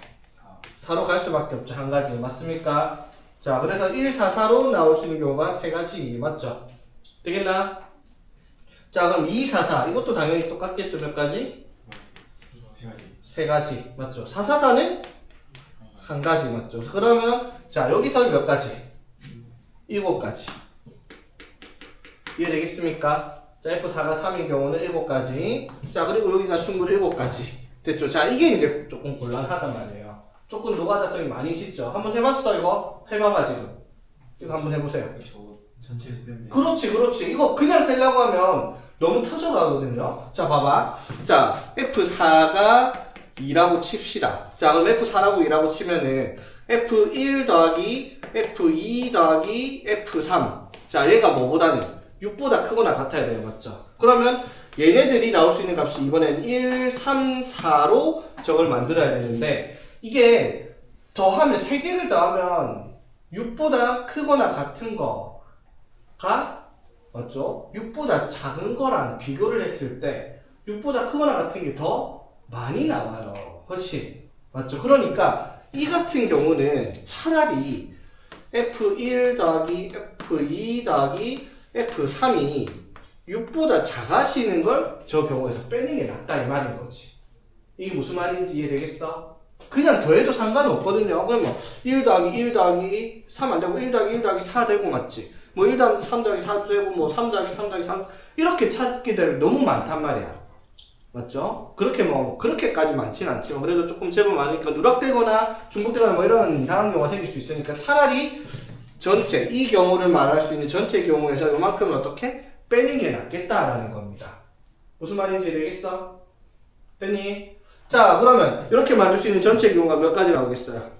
4로 갈 수밖에 없죠. 한 가지. 맞습니까? 자, 그래서 1, 4, 4로 나올 수 있는 경우가 3가지. 맞죠? 되겠나? 자, 그럼 2, 4, 4. 이것도 당연히 똑같겠죠. 몇 가지? 3가지. 맞죠? 4, 4, 4는 한 가지. 맞죠? 그러면 자, 여기서는 몇 가지? 7가지. 이해되겠습니까? 자, F4가 3인 경우는 7가지. 자, 그리고 여기가 27가지. 됐죠? 자, 이게 이제 조금 곤란하단 말이에요. 조금 노가다성이 많이 짙죠? 한번 해봤어, 이거? 해봐봐, 지금. 이거 한번 해보세요.
저거 전체에서 빼면
그렇지, 그렇지. 이거 그냥 쓰려고 하면 너무 터져가거든요. 자, 봐봐. 자, F4가 2라고 칩시다. 자, 그럼 F4라고 2라고 치면은 F1 더하기 F2 더하기 F3. 자, 얘가 뭐보다는 6보다 크거나 같아야 돼요. 맞죠? 그러면 얘네들이 나올 수 있는 값이 이번엔 1, 3, 4로 저걸 만들어야 되는데 이게 더하면 3개를 더하면 6보다 크거나 같은 거가 맞죠? 6보다 작은 거랑 비교를 했을 때 6보다 크거나 같은 게 더 많이 나와요. 훨씬. 맞죠? 그러니까 이 같은 경우는 차라리 F1 더하기 F2 더하기 F3이 6보다 작아지는 걸 저 경우에서 빼는 게 낫다 이 말인 거지. 이게 무슨 말인지 이해되겠어? 그냥 더해도 상관없거든요. 그러면 1 더하기 1 더하기 3 안 되고 1 더하기 1 더하기 4 되고 맞지? 뭐 1 더하기 3 더하기 4 되고 뭐 3 더하기 3 더하기 3 이렇게 찾게 되면 너무 많단 말이야. 맞죠? 그렇게 뭐 그렇게까지 많진 않지만 그래도 조금 제법 많으니까 누락되거나 중복되거나 뭐 이런 이상한 경우가 생길 수 있으니까 차라리 전체 이 경우를 말할 수 있는 전체 경우에서 요만큼은 어떻게 빼는 게 낫겠다라는 겁니다. 무슨 말인지 되겠어? 됐니? 자, 그러면 이렇게 만들 수 있는 전체 경우가 몇 가지 나오겠어요?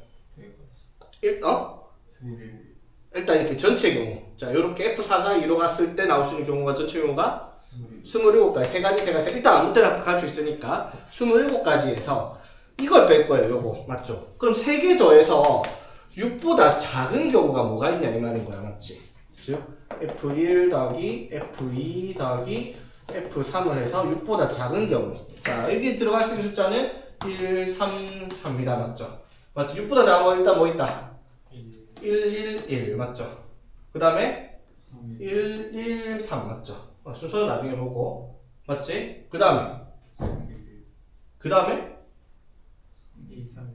일단 이렇게 전체 경우. 자, 이렇게 F4가 2로 갔을 때 나올 수 있는 경우가 전체 경우가 27가지, 3가지. 일단 아무 때나 갈 수 있으니까 27가지에서 이걸 뺄 거예요, 요거. 맞죠? 그럼 3개 더해서 6보다 작은 경우가 뭐가 있냐 이 말인 거야, 맞지? 즉 F1 더하기 F2 더하기 F3을 해서 6보다 작은 경우. 자, 여기 들어갈 수 있는 숫자는 1, 3, 4입니다. 맞죠? 맞죠? 6보다 작은 거 일단 뭐 있다? 1, 1, 1. 맞죠? 그 다음에 1, 1, 3. 맞죠? 순서는 나중에 보고. 맞지? 그 다음에? 그 다음에?
2, 3.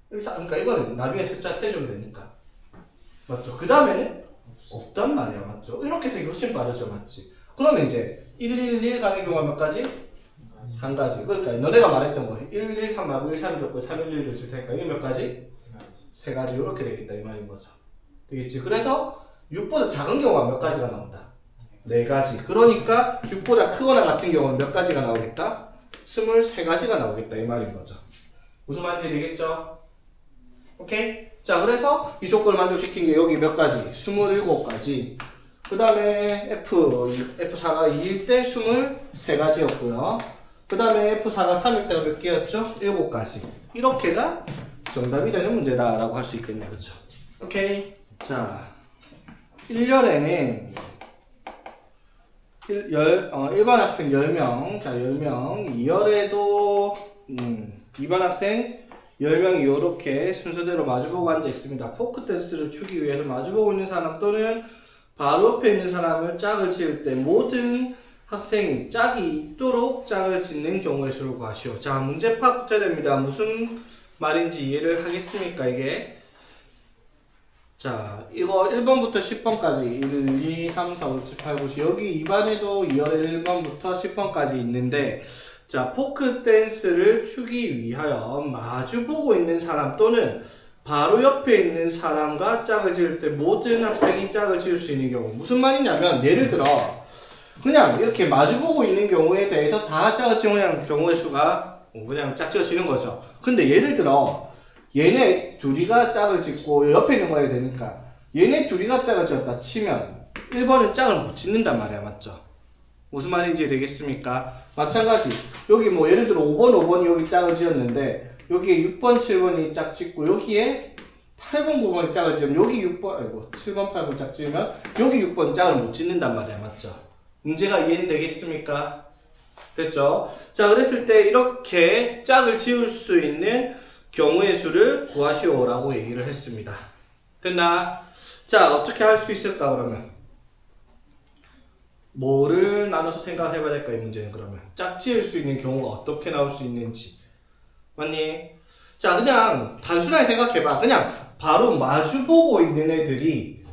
그러니까 이거는 나중에 숫자 세주면 되니까. 맞죠? 그 다음에는 없단 말이야. 맞죠? 이렇게 해서 훨씬 빠르죠. 맞지? 그러면 이제 111 가는 경우가 몇 가지? 한 가지. 그러니까 너네가 말했던 거 113 말고 13줬고 311을 줄 테니까 이게 몇 가지? 세 가지. 이렇게 되겠다 이 말인 거죠. 되겠지? 그래서 6보다 작은 경우가 몇 가지가 나온다? 네 가지. 그러니까 6보다 크거나 같은 경우는 몇 가지가 나오겠다? 23가지가 나오겠다 이 말인 거죠. 무슨 말인지 되겠죠? 오케이? 자, 그래서 이 조건을 만족시킨 게 여기 몇 가지? 27가지. 그 다음에 F4가 2일 때 23가지였고요. 그 다음에 F4가 3일 때가 몇 개였죠? 7가지. 이렇게가 정답이 되는 문제다라고 할 수 있겠네. 그쵸? 오케이? 자, 1열에는 일반 학생 10명, 자, 10명. 2열에도, 2반 학생 10명이 이렇게 순서대로 마주보고 앉아 있습니다. 포크 댄스를 추기 위해서 마주보고 있는 사람 또는 바로 옆에 있는 사람을 짝을 지을 때 모든 학생이 짝이 있도록 짝을 짓는 경우의 수를 구하시오. 자, 문제 파악부터 해야 됩니다. 무슨 말인지 이해를 하겠습니까, 이게? 자, 이거 1번부터 10번까지 1, 2, 3, 4, 5, 6, 7, 8, 9, 10 여기 2반에도 2열에 1번부터 10번까지 있는데 자, 포크 댄스를 추기 위하여 마주보고 있는 사람 또는 바로 옆에 있는 사람과 짝을 지을 때 모든 학생이 짝을 지을 수 있는 경우 무슨 말이냐면 예를 들어 그냥 이렇게 마주보고 있는 경우에 대해서 다 짝을 지으는 경우의 수가 그냥 짝 지어지는 거죠. 근데 예를 들어 얘네 둘이가 짝을 짓고 옆에 있는 거야 되니까 얘네 둘이가 짝을 지었다 치면 1번은 짝을 못 짓는단 말이야. 맞죠? 무슨 말인지 되겠습니까? 마찬가지 여기 뭐 예를 들어 5번, 5번이 여기 짝을 지었는데 여기에 6번, 7번이 짝 짓고 여기에 8번, 9번이 짝을 지으면 여기 6번, 아이고 7번, 8번 짝 지으면 여기 6번 짝을 못 짓는단 말이야. 맞죠? 문제가 이해는 되겠습니까? 됐죠? 자, 그랬을 때 이렇게 짝을 지을 수 있는 경우의 수를 구하시오 라고 얘기를 했습니다. 됐나? 자, 어떻게 할 수 있을까 그러면? 뭐를 나눠서 생각해 봐야 될까 이 문제는 그러면 짝 지을 수 있는 경우가 어떻게 나올 수 있는지 맞니? 자, 그냥 단순하게 생각해 봐. 그냥 바로 마주보고 있는 애들이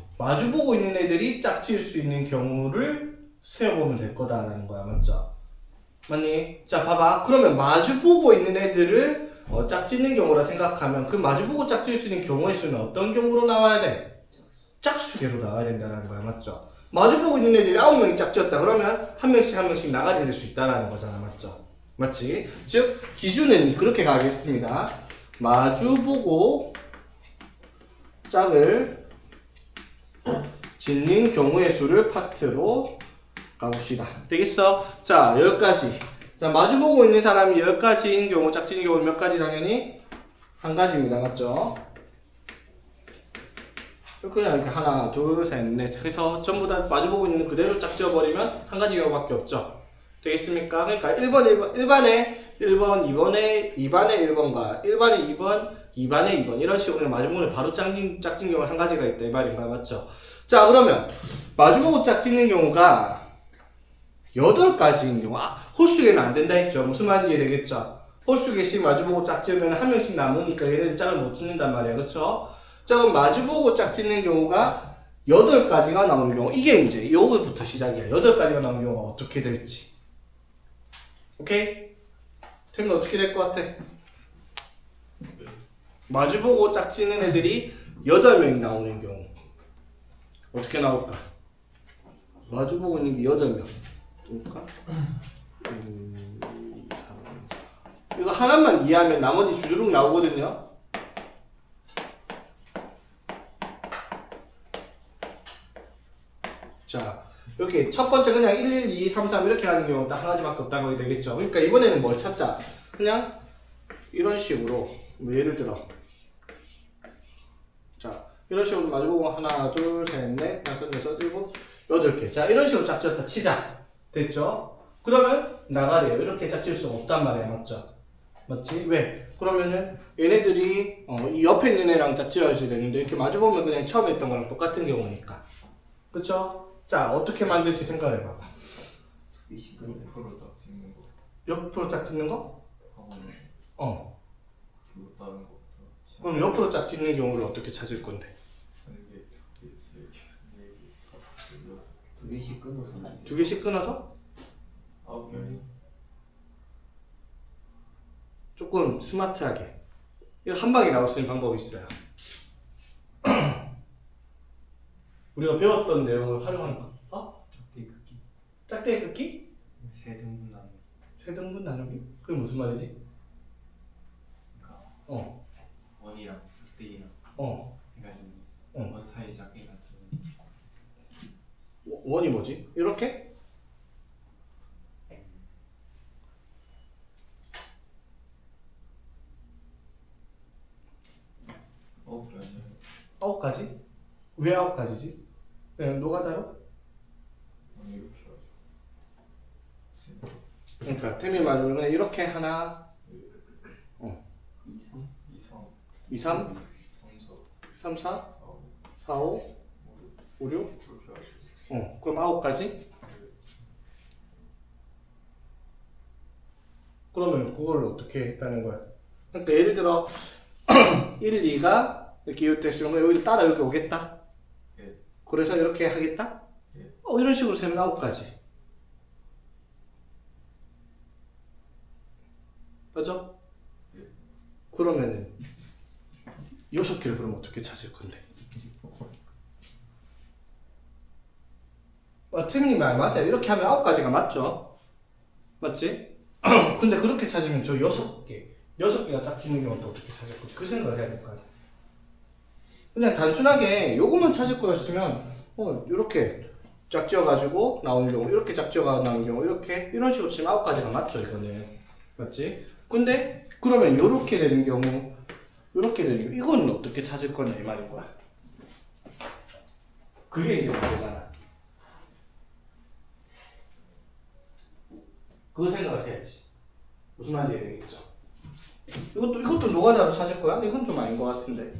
짝 지을 수 있는 경우를 세어보면 될 거다라는 거야. 맞죠? 맞니? 자, 봐봐. 그러면 마주보고 있는 애들을 짝 짓는 경우라 생각하면 그 마주보고 짝 지을 수 있는 경우의 수는 어떤 경우로 나와야 돼? 짝수계로 나와야 된다는 거야. 맞죠? 마주보고 있는 애들이 9명이 짝 지었다 그러면 한 명씩 나가게 될 수 있다는 거잖아. 맞죠? 맞지? 즉 기준은 그렇게 가겠습니다. 마주보고 짝을 짓는 경우의 수를 파트로 가봅시다. 되겠어? 자, 10가지. 자, 마주보고 있는 사람이 10가지인 경우, 짝 짓는 경우는 몇 가지 당연히? 한 가지입니다. 맞죠? 그냥 이렇게 하나, 둘, 셋, 넷 해서 전부 다 마주보고 있는 그대로 짝 지어버리면 한 가지 경우밖에 없죠. 되겠습니까? 그러니까 1반에 1번, 2반에 1번과 1반에 2번, 2반에 2번 이런 식으로 마주보고 바로 짝진 경우가 한 가지가 있다 이 말인가요? 맞죠? 자, 그러면 마주보고 짝 짓는 경우가 8가지인 경우 홀수계는 안 된다 했죠. 무슨 말인지 되겠죠? 홀수계씩 마주보고 짝 지으면 한 명씩 남으니까 얘네들 짝을 못 짓는단 말이야. 그쵸? 자, 그럼 마주보고 짝 짓는 경우가 8가지가 나오는 경우 이게 이제 요거부터 시작이야. 8가지가 나오는 경우가 어떻게 될지. 오케이? 태민 어떻게 될 것 같아? 마주보고 짝 짓는 애들이 8명이 나오는 경우 어떻게 나올까? 마주보고 있는 게 8명 볼까? 이거 하나만 이해하면 나머지 주주룩 나오거든요. 자, 이렇게 첫 번째 그냥 1, 1, 2, 3, 3 이렇게 하는 경우 딱 한 가지밖에 없다는 거 되겠죠. 그러니까 이번에는 뭘 찾자? 그냥 이런 식으로 뭐 예를 들어 자, 이런 식으로 마주보고 하나, 둘, 셋, 넷, 다섯, 여섯, 일곱, 8개. 자, 이런 식으로 짝지었다 치자. 됐죠? 그러면 나가래요. 이렇게 짝지을 수가 없단 말이야. 맞죠? 맞지? 왜? 그러면은 얘네들이 이 옆에 있는 애랑 짝지어야 되는데 이렇게 마주보면 그냥 처음에 했던 거랑 똑같은 경우니까. 그쵸? 자, 어떻게 만들지 생각해봐봐.
26% 딱 찍는 거.
옆으로 짝 짓는 거?
하고는
어.
그거 다른 거부터.
그럼 옆으로 짝 찍는 경우를 어떻게 찾을 건데?
한 개, 두 개, 세 개, 네 개, 다섯 개, 여섯 개.
두 개씩 끊어서 하면 돼요.
두 개씩 끊어서?
아홉 개 아니야?
조금 스마트하게. 이거 한 방에 나올 수 있는 방법이 있어요. 우리가 배웠던 내용을 활용하는 거. 어?
짝대 긋기.
짝대기 긋기?
세 등분 나누기.
세 등분 나누기? 그게 무슨 말이지?
그러니까
어.
원이랑 짝대기랑
어.
해가지고
어.
원 사이 짝대기 같은.
원이 뭐지? 이렇게?
아홉 개 아니야?
9가지? 왜 9가지지? 그냥 노가다로?
아니 이렇게 해가지고. 세 개.
그러니까 태미 말로는 그냥 이렇게 하나,
2, 3,
2, 3,
2, 3,
3, 4,
3, 4,
4, 5,
4, 5, 5, 6.
그렇게 해가지고.
그럼 9가지? 그러면 그걸 어떻게 했다는 거야? 그러니까 예를 들어 1, 2가 이렇게 이렇게 쓰는 거야. 여기 따라 여기 오겠다.
예.
그래서 이렇게 하겠다.
예.
이런 식으로 세면 9가지. 맞죠?
예.
그러면은 6개를 그럼 어떻게 찾을 건데? 태민이 말 맞아요. 이렇게 하면 9가지가 맞죠? 맞지? 근데 그렇게 찾으면 저 6개가 짝 찍는 경우는 어떻게 찾을 거지? 그 생각을 해야 될 거 아니야. 그냥 단순하게 요것만 찾을 거였으면 이렇게 짝 지어가지고 나오는 경우, 이렇게 짝 지어가 나오는 경우, 이렇게 이런 식으로 치면 9가지가 맞죠, 이거는. 맞지? 근데 그러면 요렇게 되는 경우, 요렇게 되는 경우, 이거는 어떻게 찾을 거냐 이 말인 거야. 그게 이제 문제잖아. 그거 생각을 해야지. 무슨 말인지 이해되겠죠? 이것도 노가다로 찾을 거야? 이건 좀 아닌 것 같은데.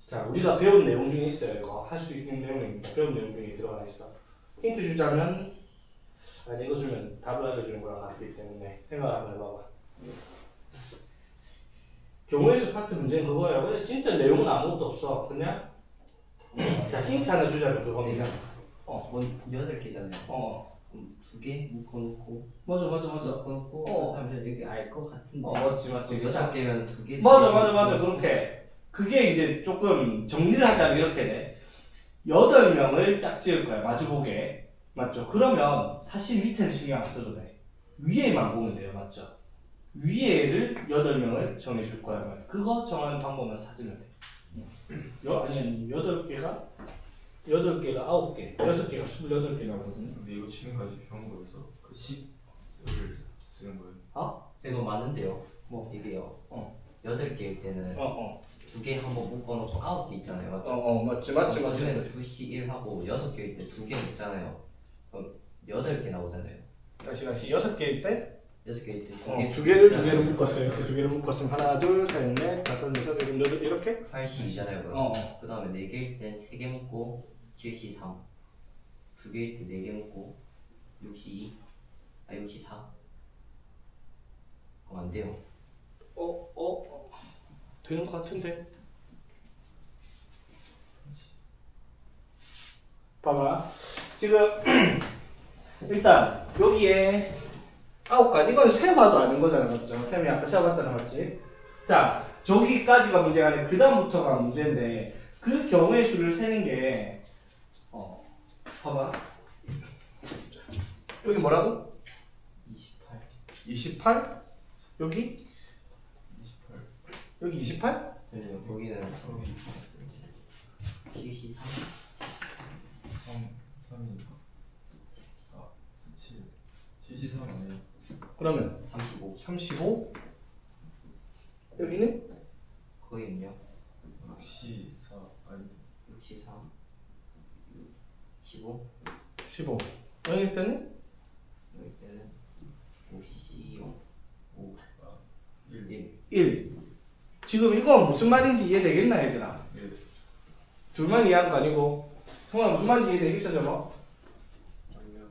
자, 우리가 배운 내용 중에 있어요. 이거 할 수 있는 내용입니다. 배운 내용 중에 들어가 있어. 힌트 주자면, 아니 이거 주면 답을 알려주는 거랑 같기 때문에 생각 한번 해봐봐. 경우의 수 파트 문제는 그거예요. 근데 진짜 내용은 아무것도 없어. 그냥 자, 힌트 하나 주자면 그겁니다.
원 8개잖아요.
어.
그럼 2개 묶어놓고
맞아.
묶어놓고 하면 여기 알 것 같은데.
맞지.
6개면 2개.
맞아. 그렇게. 그게 이제 조금 정리를 하자면 이렇게 돼. 8명을 짝 지을 거야. 마주보게. 맞죠? 그러면 사실 밑에는 신경 안 써도 돼. 위에만 보면 돼요. 맞죠? 위에를 8명을 정해줄 거야. 그거 정하는 방법만 찾으면 돼. 아니, 8개가 9개, 6개가 28개 나오거든요.
근데 이거 지금까지 배운 거였어? 그 10을 쓰는 거예요?
이거 많은데요.
뭐?
이게요.
어.
8개일 때는 2개 한번 묶어놓고 9개 있잖아요. 맞죠?
맞지.
그중에서 2씩 1하고 6개일 때 2개 묶잖아요. 그럼 8개 나오잖아요.
다시 6개일 때
6개일 때
2 개를 묶었어요. 이렇게 2개를 묶었으면 하나, 둘, 셋, 넷, 다섯, 여섯, 일곱, 여덟 이렇게?
80이잖아요. 그럼.
어.
그 다음에 4개일 때 3개 묶고 73. 2개일 때 4개 묶고 62. 64. 그럼 안 돼요.
되는 것 같은데. 봐봐. 지금 일단 여기에 9가지. 이건 세봐도 아는 거잖아, 맞죠? 쌤이 아까 세봤잖아, 맞지? 자, 저기까지가 문제가 아니라 그 다음부터가 문제인데 그 경우의 수를 세는 게 봐봐. 여기 뭐라고?
28.
28? 여기?
28.
여기 28?
왜냐면 거기는 73.
3, 3이 4, 7, 73 아니에요?
그러면
35.
35? 여기는?
거기는요?
64 아닌데
63. 15.
15. 여기 때는?
여기 때는 55. 5.
1.
1.
1. 지금 이거 무슨 말인지 이해되겠나, 얘들아?
예.
둘만 이해한 거 아니고. 성아 무슨 말인지 이해되겠어, 저거?
아니요.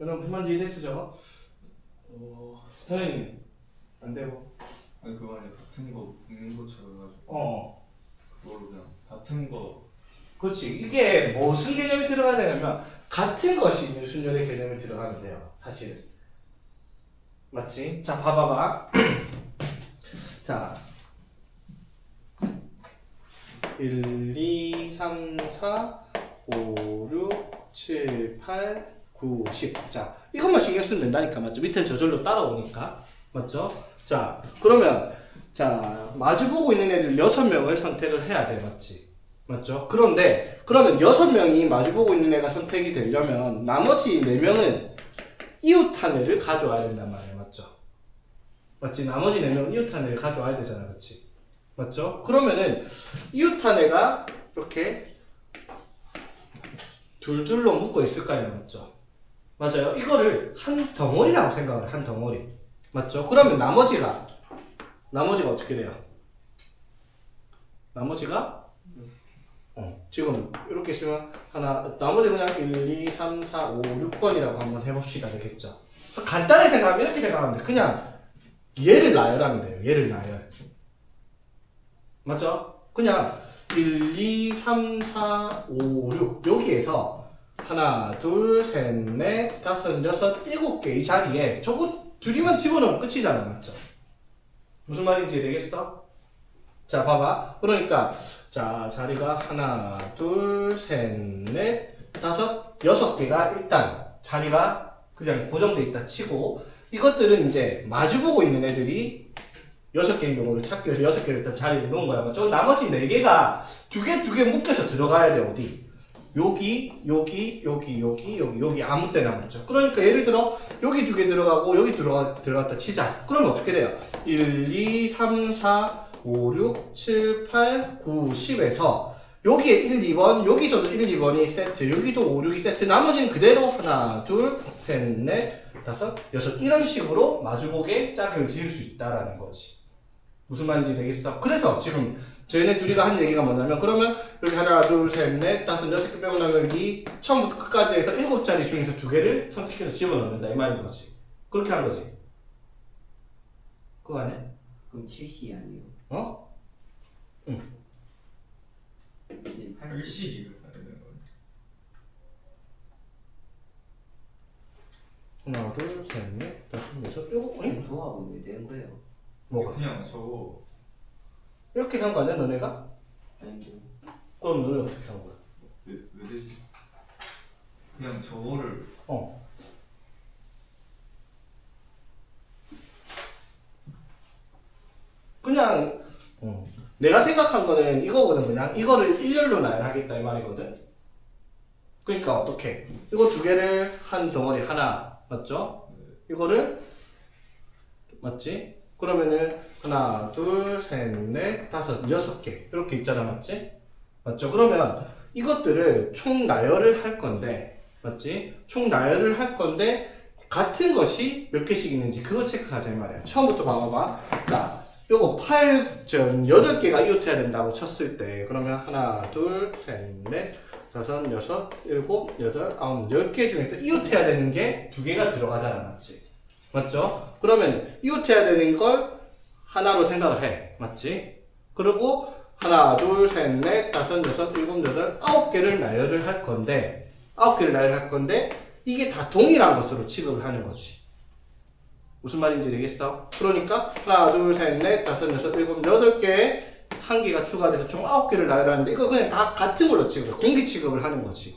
여러분 무슨 말인지 이해됐어 저거?
어...
선생님 안 되고.
아니 그거 아니야. 같은 거 묶는 것처럼 해가지고
어.
그걸로 그냥 같은 거
그렇지. 이게 무슨 개념이 들어가야 되냐면 같은 것이 있는 순열의 개념이 들어가면 돼요. 사실은. 맞지? 자, 봐봐봐. 자, 1, 2, 3, 4, 5, 6, 7, 8, 9, 10. 자, 이것만 신경 쓰면 된다니까. 맞죠? 밑에 저절로 따라오니까. 맞죠? 자, 그러면 자, 마주보고 있는 애들 6명을 선택을 해야 돼. 맞지? 맞죠? 그런데 그러면 6명이 마주보고 있는 애가 선택이 되려면 나머지 4명은 이웃한 애를 가져와야 된단 말이야. 맞죠? 맞지? 나머지 4명은 이웃한 애를 가져와야 되잖아. 그렇지? 맞죠? 그러면은 이웃한 애가 이렇게 둘둘로 묶어 있을 거 아니야. 맞죠? 맞아요? 이거를 한 덩어리라고 생각을 해. 한 덩어리. 맞죠? 그러면 나머지가 어떻게 돼요? 나머지가 지금 이렇게 쓰면 나머지 그냥 1, 2, 3, 4, 5, 6번이라고 한번 해봅시다. 되겠죠? 간단하게 생각하면 이렇게 생각하면 돼. 그냥 얘를 나열하면 돼요. 얘를 나열. 맞죠? 그냥 1, 2, 3, 4, 5, 6 여기에서 하나, 둘, 셋, 넷, 다섯, 여섯, 7개의 자리에 저거 둘이만 집어넣으면 끝이잖아. 맞죠? 무슨 말인지 되겠어? 자, 봐봐. 그러니까 자, 자리가 하나, 둘, 셋, 넷, 다섯, 6개가 일단 자리가 그냥 고정돼 있다 치고 이것들은 이제 마주보고 있는 애들이 6개인 경우를 찾기 위해서 6개를 일단 자리에 놓은 거야. 맞죠? 나머지 4개가 두 개 묶여서 들어가야 돼. 어디? 여기 아무 때나. 맞죠? 그러니까 예를 들어 여기 2개 들어가고 여기 들어갔다 치자. 그러면 어떻게 돼요? 1, 2, 3, 4, 5, 6, 7, 8, 9, 10에서 여기에 1, 2번, 여기서도 1, 2번이 세트, 여기도 5, 6이 세트, 나머지는 그대로 하나, 둘, 셋, 넷, 다섯, 여섯 이런 식으로 마주보게 짝을 지을 수 있다라는 거지. 무슨 말인지 되겠어? 그래서 지금 저희네 둘이가 한 얘기가 뭐냐면 그러면 여기 하나, 둘, 셋, 넷, 다섯, 6개 빼고 나면 여기 처음부터 끝까지 해서 7자리 중에서 2개를 선택해서 집어넣는다 이 말인 거지. 그렇게 한 거지. 그거 아니야?
그럼 70이 아니에요.
어? 응.
80.
80을 해야 되는 거예요.
하나, 둘, 셋, 넷, 다섯, 여섯, 일곱. 응?
조합은 왜 되는 거예요?
뭐가?
그냥 저거
이렇게 한 거 아니야 너네가?
아니고
그럼 너네 어떻게 한 거야?
왜 되지? 그냥 저거를
그냥 내가 생각한 거는 이거거든. 그냥 이거를 일렬로 나열하겠다 이 말이거든. 그러니까 어떻게? 이거 2개를 한 덩어리 하나 맞죠? 이거를 맞지? 그러면은 하나, 둘, 셋, 넷, 다섯, 6개 이렇게 있잖아. 맞지? 맞죠? 그러면 이것들을 총 나열을 할 건데 맞지? 총 나열을 할 건데 같은 것이 몇 개씩 있는지 그걸 체크하자 이 말이야. 처음부터 봐봐봐. 자, 요거 8개가 이웃해야 된다고 쳤을 때 그러면 하나, 둘, 셋, 넷, 다섯, 여섯, 일곱, 여덟, 아홉, 10개 중에서 이웃해야 되는 게 2개가 들어가잖아. 맞지? 맞죠? 그러면 이웃해야 되는 걸 하나로 생각을 해. 맞지? 그리고 하나, 둘, 셋, 넷, 다섯, 여섯, 일곱, 여덟, 9개를 나열을 할 건데 9개를 나열할 건데 이게 다 동일한 것으로 취급을 하는 거지. 무슨 말인지 되겠어? 그러니까 하나, 둘, 셋, 넷, 다섯, 여섯, 일곱, 8개에 한 개가 추가돼서 총 9개를 나열하는데 이거 그냥 다 같은 걸로 취급해. 공기 취급을 하는 거지.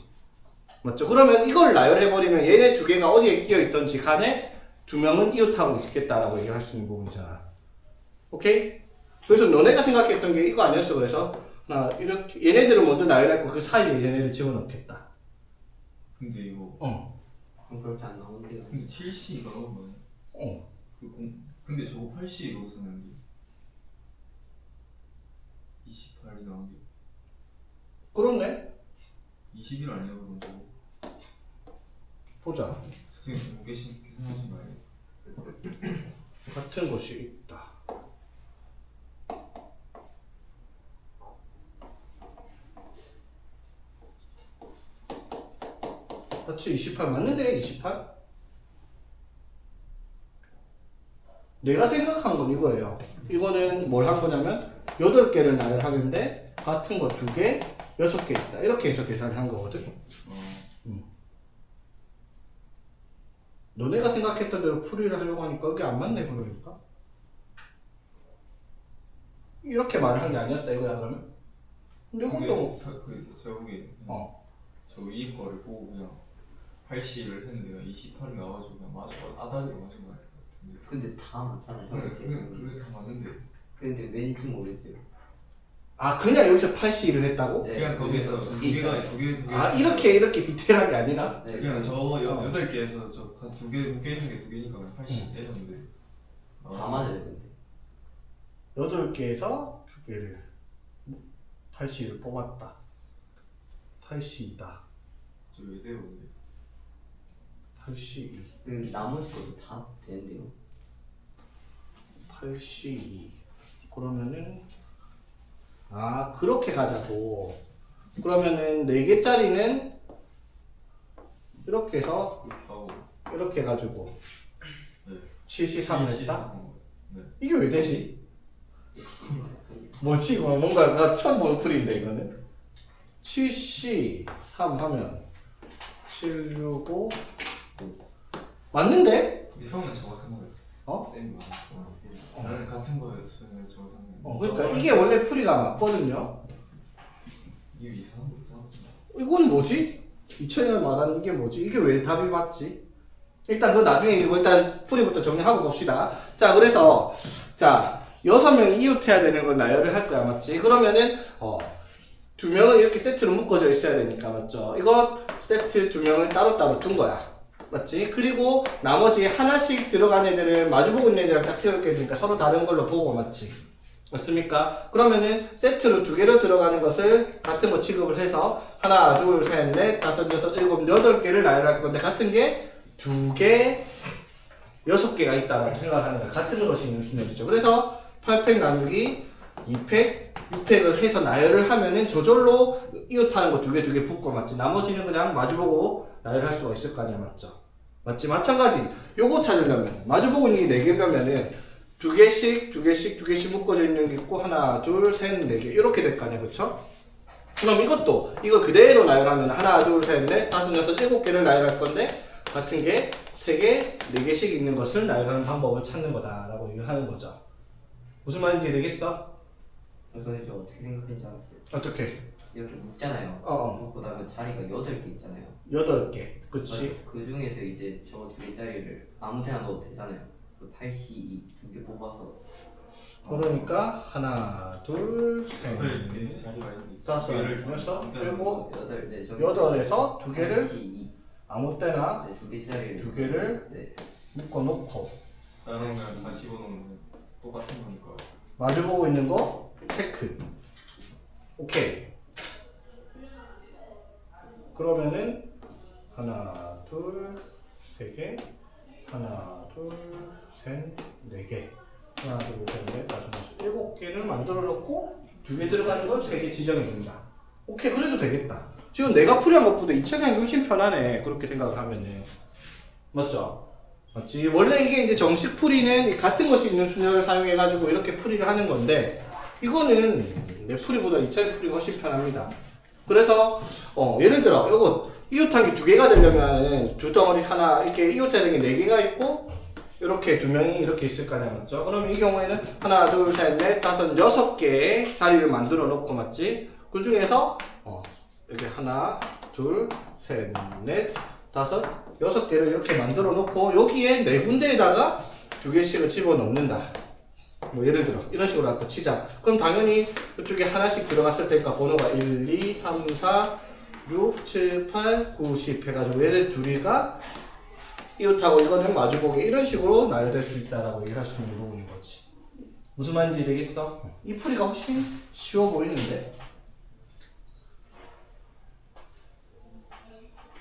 맞죠? 그러면 이걸 나열해버리면 얘네 2개가 어디에 끼어있던지 간에 2명은 이웃하고 있겠다라고 얘기할 수 있는 부분이잖아. 오케이? 그래서 너네가 생각했던 게 이거 아니었어. 그래서 이렇게 얘네들을 먼저 나열했고 그 사이에 얘네를 집어넣겠다.
근데 이거
그럼 그렇게 안 나오는데요.
근데 70가 뭐야? 근데 저거 80이라고 썼는데 28이 나온 게
그렇네.
20일 아니야 그럼 저거?
보자.
선생님 보고 계산하신 거 아니에요?
같은 것이 있다. 같이 28 맞는데? 28? 내가 생각한 건 이거예요. 이거는 뭘 한 거냐면 8개를 나열하는데 같은 거 2개, 6개 있다. 이렇게 해서 계산을 한 거거든. 너네가 생각했던 대로 풀이를 하려고 하니까 이게 안 맞네 그러니까. 이렇게 말을 한 게 아니었다 이거야 그러면? 근데 이것도
제가 보기에 저 위에 거를 보고 그냥 80을 했는데 28이 나와가지고 그냥 아다리로 맞은 거 같은데.
근데 다 맞잖아요.
그래 다 맞는데.
근데 왠지 모르겠어요.
아 그냥 여기서 82를 했다고?
네.
그냥 거기에서 두 개가 두 개.
아 이렇게 디테일한 게 아니라?
네.
그냥 저 8개에서 저두개 묶여있는 게 2개니까 그냥 80 때렸는데.
다 맞아요 근데.
8개에서 2개를 80을 뽑았다. 82다.
저 왜세요 근데?
82.
나머지 것도 다 되는데요.
82. 그러면은 아 그렇게 가자고. 그러면은 4개짜리는 이렇게 해서
하고
이렇게 해가지고
네.
73을 했다?
네.
이게 왜 되지? 뭐지 이거? 뭔가 나 처음 보는 풀인데 이거는 73 하면 765 맞는데?
근데 형은 저거 생각했어.
어?
쌤 거. 나는 같은 거였으면 저거 생각.
그러니까 이게 원래 풀이가 맞거든요.
이게 이상한 거 이상하지.
이건 뭐지? 2000년 말하는 이게 뭐지? 이게 왜 답이 맞지? 일단 그거 나중에 이거 일단 풀이부터 정리하고 봅시다. 자 그래서 자 6명이 이웃해야 되는 걸 나열을 할 거야 맞지? 그러면은 2명은 이렇게 세트로 묶어져 있어야 되니까 맞죠? 이거 세트 2명을 따로따로 둔 거야 맞지? 그리고 나머지 하나씩 들어간 애들은 마주보고 있는 애들이랑 짝지을 게 되니까 서로 다른 걸로 보고 맞지? 맞습니까? 그러면은 세트로 2개로 들어가는 것을 같은 거 취급을 해서 하나, 둘, 셋, 넷, 다섯, 여섯, 일곱, 8개를 나열할 건데 같은 게 2개, 6개가 있다라고 생각을 하는 거야. 같은 것이 있는 순열이죠. 그래서 8팩 나누기 2팩, 6팩을 해서 나열을 하면은 저절로 이웃하는 거 2개 붙고 맞지? 나머지는 그냥 마주보고 나열할 수가 있을 거 아니야 맞죠? 맞지? 마찬가지 요거 찾으려면 마주보고 있는 게 4개면은 2개씩 묶어져 있는 게 있고 하나, 둘, 셋, 4개 이렇게 될 거 아니야 그쵸? 그럼 이것도 이거 그대로 나열하면 하나, 둘, 셋, 넷, 다섯, 여섯, 7개를 나열할 건데 같은 게 3개, 4개씩 있는 것을 나열하는 방법을 찾는 거다라고 얘기를 하는 거죠. 무슨 말인지 되겠어?
우선 저 어떻게 생각했는지 알았어요.
어떻게?
이렇게 묶잖아요. 묶고 나면 자리가 8개 있잖아요.
8개 그치?
그 중에서 이제 저 2개짜리를 아무 데나 넣어도 되잖아요. 그 82, 2개 뽑아서.
그러니까 하나, 둘, 셋,
넷, 자리가 있는데
다섯,
개를
여섯, 일곱,
8, 네,
8에서 2개를
82,
아무 때나
네, 2개짜리를
2개를
네.
묶어놓고
나누면 다시 집어넣으면 똑같은 거니까.
마주보고 있는 거 체크. 오케이. 그러면은 하나, 둘, 3개, 하나, 둘, 셋, 4개, 하나, 둘, 셋, 넷, 다섯, 여섯, 7개를 만들어 놓고 2개 들어가는 걸 3개 지정해 준다. 오케이, 그래도 되겠다. 지금 내가 풀이한 것보다 2000년이 훨씬 편하네. 그렇게 생각을 하면은. 맞죠? 맞지? 원래 이게 이제 정식 풀이는 같은 것이 있는 순서를 사용해가지고 이렇게 풀이를 하는 건데, 이거는 내 풀이보다 2000년 풀이가 훨씬 편합니다. 그래서, 예를 들어, 이거 이웃하기 2개가 되려면 두 덩어리 하나, 이렇게 이웃해야 되는 게 4개가 있고, 이렇게 2명이 이렇게 있을 거 아니야, 맞죠? 그럼 이 경우에는 하나, 둘, 셋, 넷, 다섯, 6개의 자리를 만들어 놓고, 맞지? 그 중에서, 이렇게 하나, 둘, 셋, 넷, 다섯, 6개를 이렇게 만들어 놓고 여기에 4군데에다가 2개씩을 집어넣는다. 뭐 예를 들어 이런 식으로 아까 치자. 그럼 당연히 이쪽에 하나씩 들어갔을 테니까 번호가 1, 2, 3, 4, 6, 7, 8, 9, 10 해가지고 얘네 둘이가 이웃하고 이거는 마주보기 이런 식으로 나열될 수 있다라고 얘기를 할 수 있는 부분인 거지. 무슨 말인지 되겠어? 이 풀이가 훨씬 쉬워 보이는데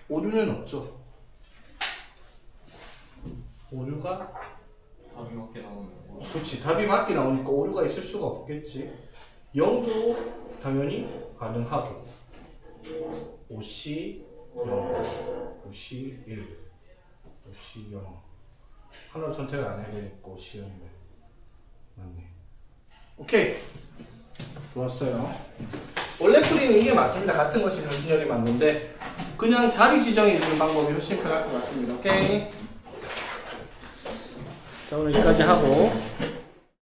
오류는 없죠. 오류가
답이 맞게 나오면
그렇지. 답이 맞게 나오니까 오류가 있을 수가 없겠지. 0도 당연히 가능하고 5시 0, 5시 1, 5시 0, 하나를 선택을 안 해야 되고 시험이네. 맞네. 오케이. 좋았어요. 원래 풀이는 이게 맞습니다. 같은 것이 분열이 맞는데 그냥 자리 지정해 주는 방법이 훨씬 편할 것 같습니다. 오케이. 자 오늘 여기까지 하고